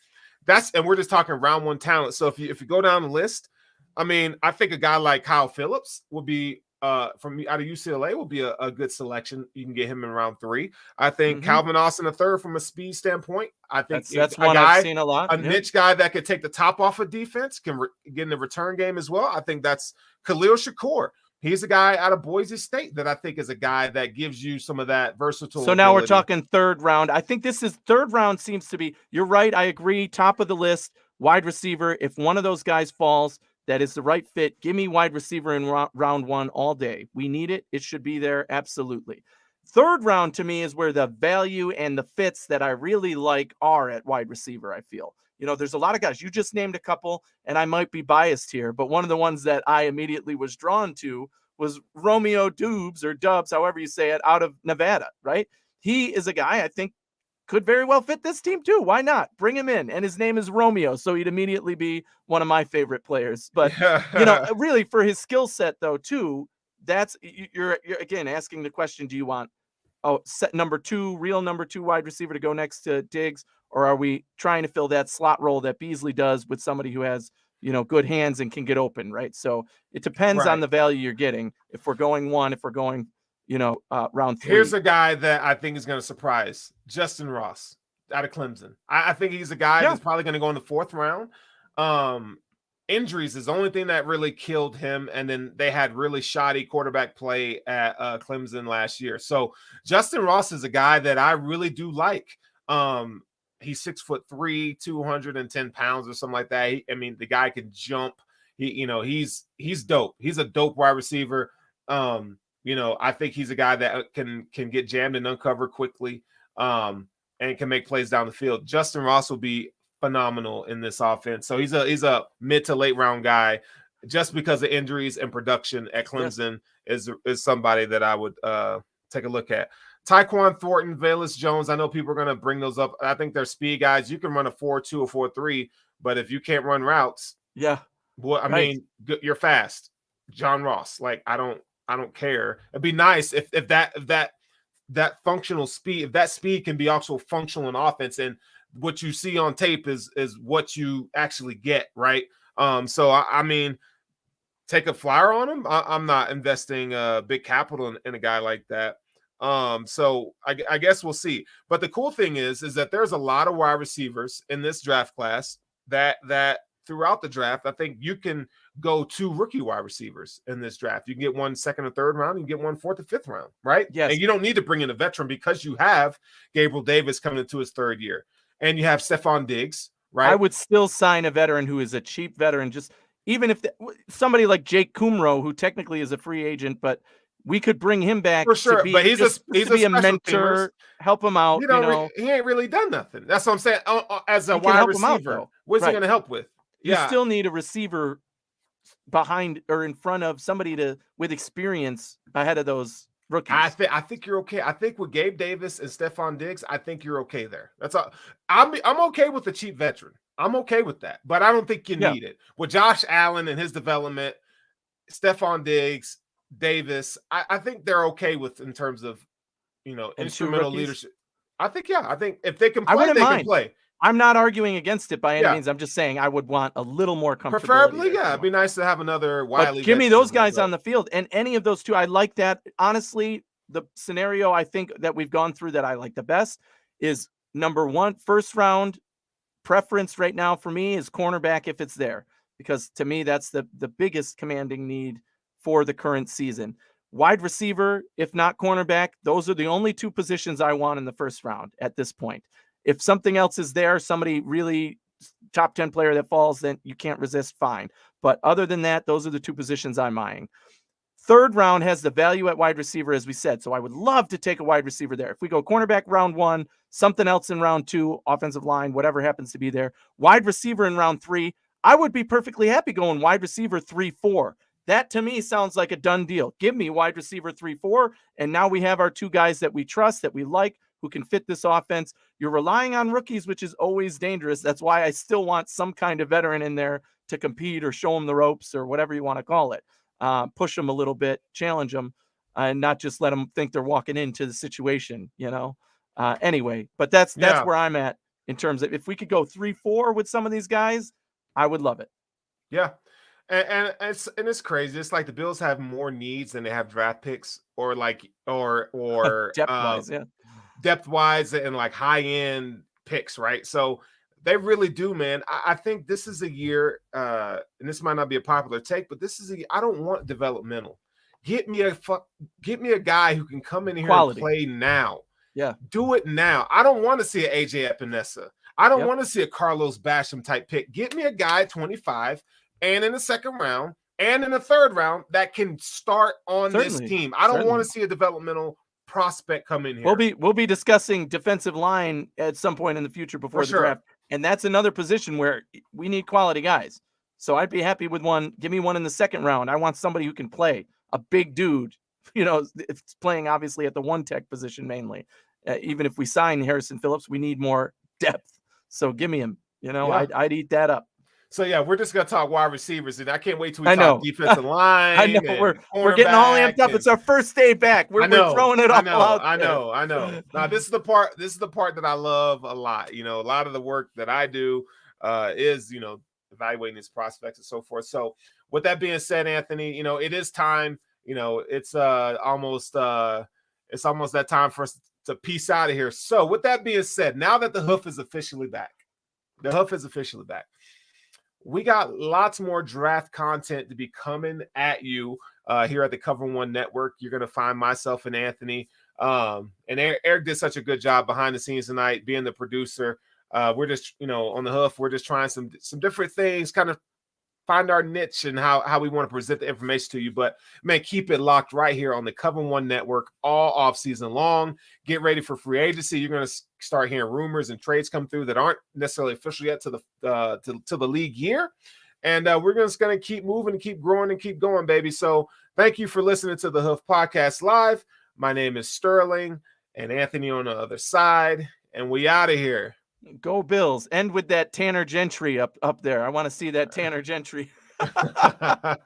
And we're just talking round one talent. So if you go down the list, I mean, I think a guy like Kyle Phillips will be from out of UCLA will be a good selection. You can get him in round 3. I think Calvin Austin III from a speed standpoint. I think that's one I've seen a lot. A niche guy that could take the top off of defense, can get in the return game as well. I think that's Khalil Shakur. He's a guy out of Boise State that I think is a guy that gives you some of that versatile. So now we're talking third round. I think this is third round seems to be, you're right. I agree. Top of the list, wide receiver. If one of those guys falls, that is the right fit. Give me wide receiver in round 1 all day. We need it. It should be there. Absolutely. Third round to me is where the value and the fits that I really like are at wide receiver, I feel. You know, there's a lot of guys. You just named a couple, and I might be biased here, but one of the ones that I immediately was drawn to was Romeo Dubes, or Dubs, however you say it, out of Nevada, right? He is a guy I think could very well fit this team too. Why not? Bring him in. And his name is Romeo, so he'd immediately be one of my favorite players. But, you know, really for his skill set, though, too, that's you're again asking the question, do you want set number 2, real number 2 wide receiver to go next to Diggs, or are we trying to fill that slot role that Beasley does with somebody who has, you know, good hands and can get open, right? So it depends on the value you're getting. If we're going 1, if we're going, you know, round 3. Here's a guy that I think is going to surprise: Justin Ross out of Clemson. I think he's a guy that's probably going to go in the 4th round. Injuries is the only thing that really killed him, and then they had really shoddy quarterback play at Clemson last year. So Justin Ross is a guy that I really do like. He's 6'3", 210 pounds or something like that. I mean, the guy can jump. He's dope. He's a dope wide receiver. You know, I think he's a guy that can get jammed and uncovered quickly, and can make plays down the field. Justin Ross will be phenomenal in this offense. So he's a mid to late round guy, just because of injuries and production at Clemson is somebody that I would take a look at. Tyquan Thornton, Velus Jones. I know people are going to bring those up. I think they're speed guys. You can run a 4.2 or 4.3, but if you can't run routes, I mean, you're fast. John Ross, like I don't care. It'd be nice if that functional speed, if that speed can be also functional in offense, and what you see on tape is what you actually get, right? So I mean, take a flyer on him. I'm not investing big capital in a guy like that. So I guess we'll see. But the cool thing is that there's a lot of wide receivers in this draft class that throughout the draft, I think you can go 2 rookie wide receivers in this draft. You can get one 2nd or 3rd round. You can get one 4th or 5th round, right? Yes. And you don't need to bring in a veteran because you have Gabriel Davis coming into his 3rd year, and you have Stephon Diggs, right? I would still sign a veteran who is a cheap veteran, just even if somebody like Jake Kumro, who technically is a free agent, but we could bring him back for sure. But he's a mentor, help him out. He ain't really done nothing. That's what I'm saying. As a wide receiver, what's he going to help with? You still need a receiver behind or in front of somebody with experience ahead of those rookies. I think you're okay. I think with Gabe Davis and Stephon Diggs, I think you're okay there. That's all. I'm okay with the cheap veteran. I'm okay with that, but I don't think you need it. With Josh Allen and his development, Stephon Diggs, Davis, I think they're okay with in terms of, instrumental leadership. I think if they can play, they can play. I'm not arguing against it by any means. I'm just saying I would want a little more comfortability. Preferably, it'd be nice to have another Wiley. But give me those guys on the field, and any of those 2. I like that. Honestly, the scenario I think that we've gone through that I like the best is number 1, 1st round preference right now for me is cornerback if it's there, because to me that's the biggest commanding need for the current season. Wide receiver, if not cornerback, those are the only 2 positions I want in the 1st round at this point. If something else is there, somebody really top 10 player that falls, then you can't resist, fine. But other than that, those are the 2 positions I'm eyeing. 3rd round has the value at wide receiver, as we said. So I would love to take a wide receiver there. If we go cornerback round 1, something else in round 2, offensive line, whatever happens to be there, wide receiver in round 3, I would be perfectly happy going wide receiver 3-4. That to me sounds like a done deal. Give me wide receiver 3-4. And now we have our 2 guys that we trust, that we like, who can fit this offense. You're relying on rookies, which is always dangerous. That's why I still want some kind of veteran in there to compete or show them the ropes or whatever you want to call it. Push them a little bit, challenge them, and not just let them think they're walking into the situation, anyway, but that's where I'm at in terms of if we could go 3-4 with some of these guys, I would love it. Yeah. And it's crazy. It's like the Bills have more needs than they have draft picks or depth wise and like high end picks, right? So they really do, man. I think this is a year, and this might not be a popular take, but I don't want developmental. Get me a guy who can come in here and play now. Yeah. Do it now. I don't want to see an AJ Epinesa. I don't want to see a Carlos Basham type pick. Get me a guy at 25 and in the second round and in the third round that can start on this team. I don't want to see a developmental prospect come in here. We'll be discussing defensive line at some point in the future before the draft. And that's another position where we need quality guys. So I'd be happy with one. Give me one in the second round. I want somebody who can play, a big dude, it's playing obviously at the one tech position mainly. Even if we sign Harrison Phillips, we need more depth. So give me him, I'd eat that up. So yeah, we're just gonna talk wide receivers, and I can't wait till we talk defensive line. I know we're getting all amped up. It's our first day back. We're throwing it all out. I know. Now this is the part that I love a lot. A lot of the work that I do is evaluating these prospects and so forth. So with that being said, Anthony, it is time. It's almost that time for us to peace out of here. So with that being said, now that the hoof is officially back, we got lots more draft content to be coming at you here at the Cover One Network. You're going to find myself and Anthony. And Eric did such a good job behind the scenes tonight, being the producer. We're just, on the hoof, we're just trying some different things, kind of find our niche and how we want to present the information to you. But, man, keep it locked right here on the Cover One Network all off season long. Get ready for free agency. You're going to start hearing rumors and trades come through that aren't necessarily official yet to the league year. And we're just going to keep moving and keep growing and keep going, baby. So thank you for listening to the Hoof Podcast Live. My name is Sterling and Anthony on the other side, and we out of here. Go Bills. End with that Tanner Gentry up there. I want to see that Tanner Gentry.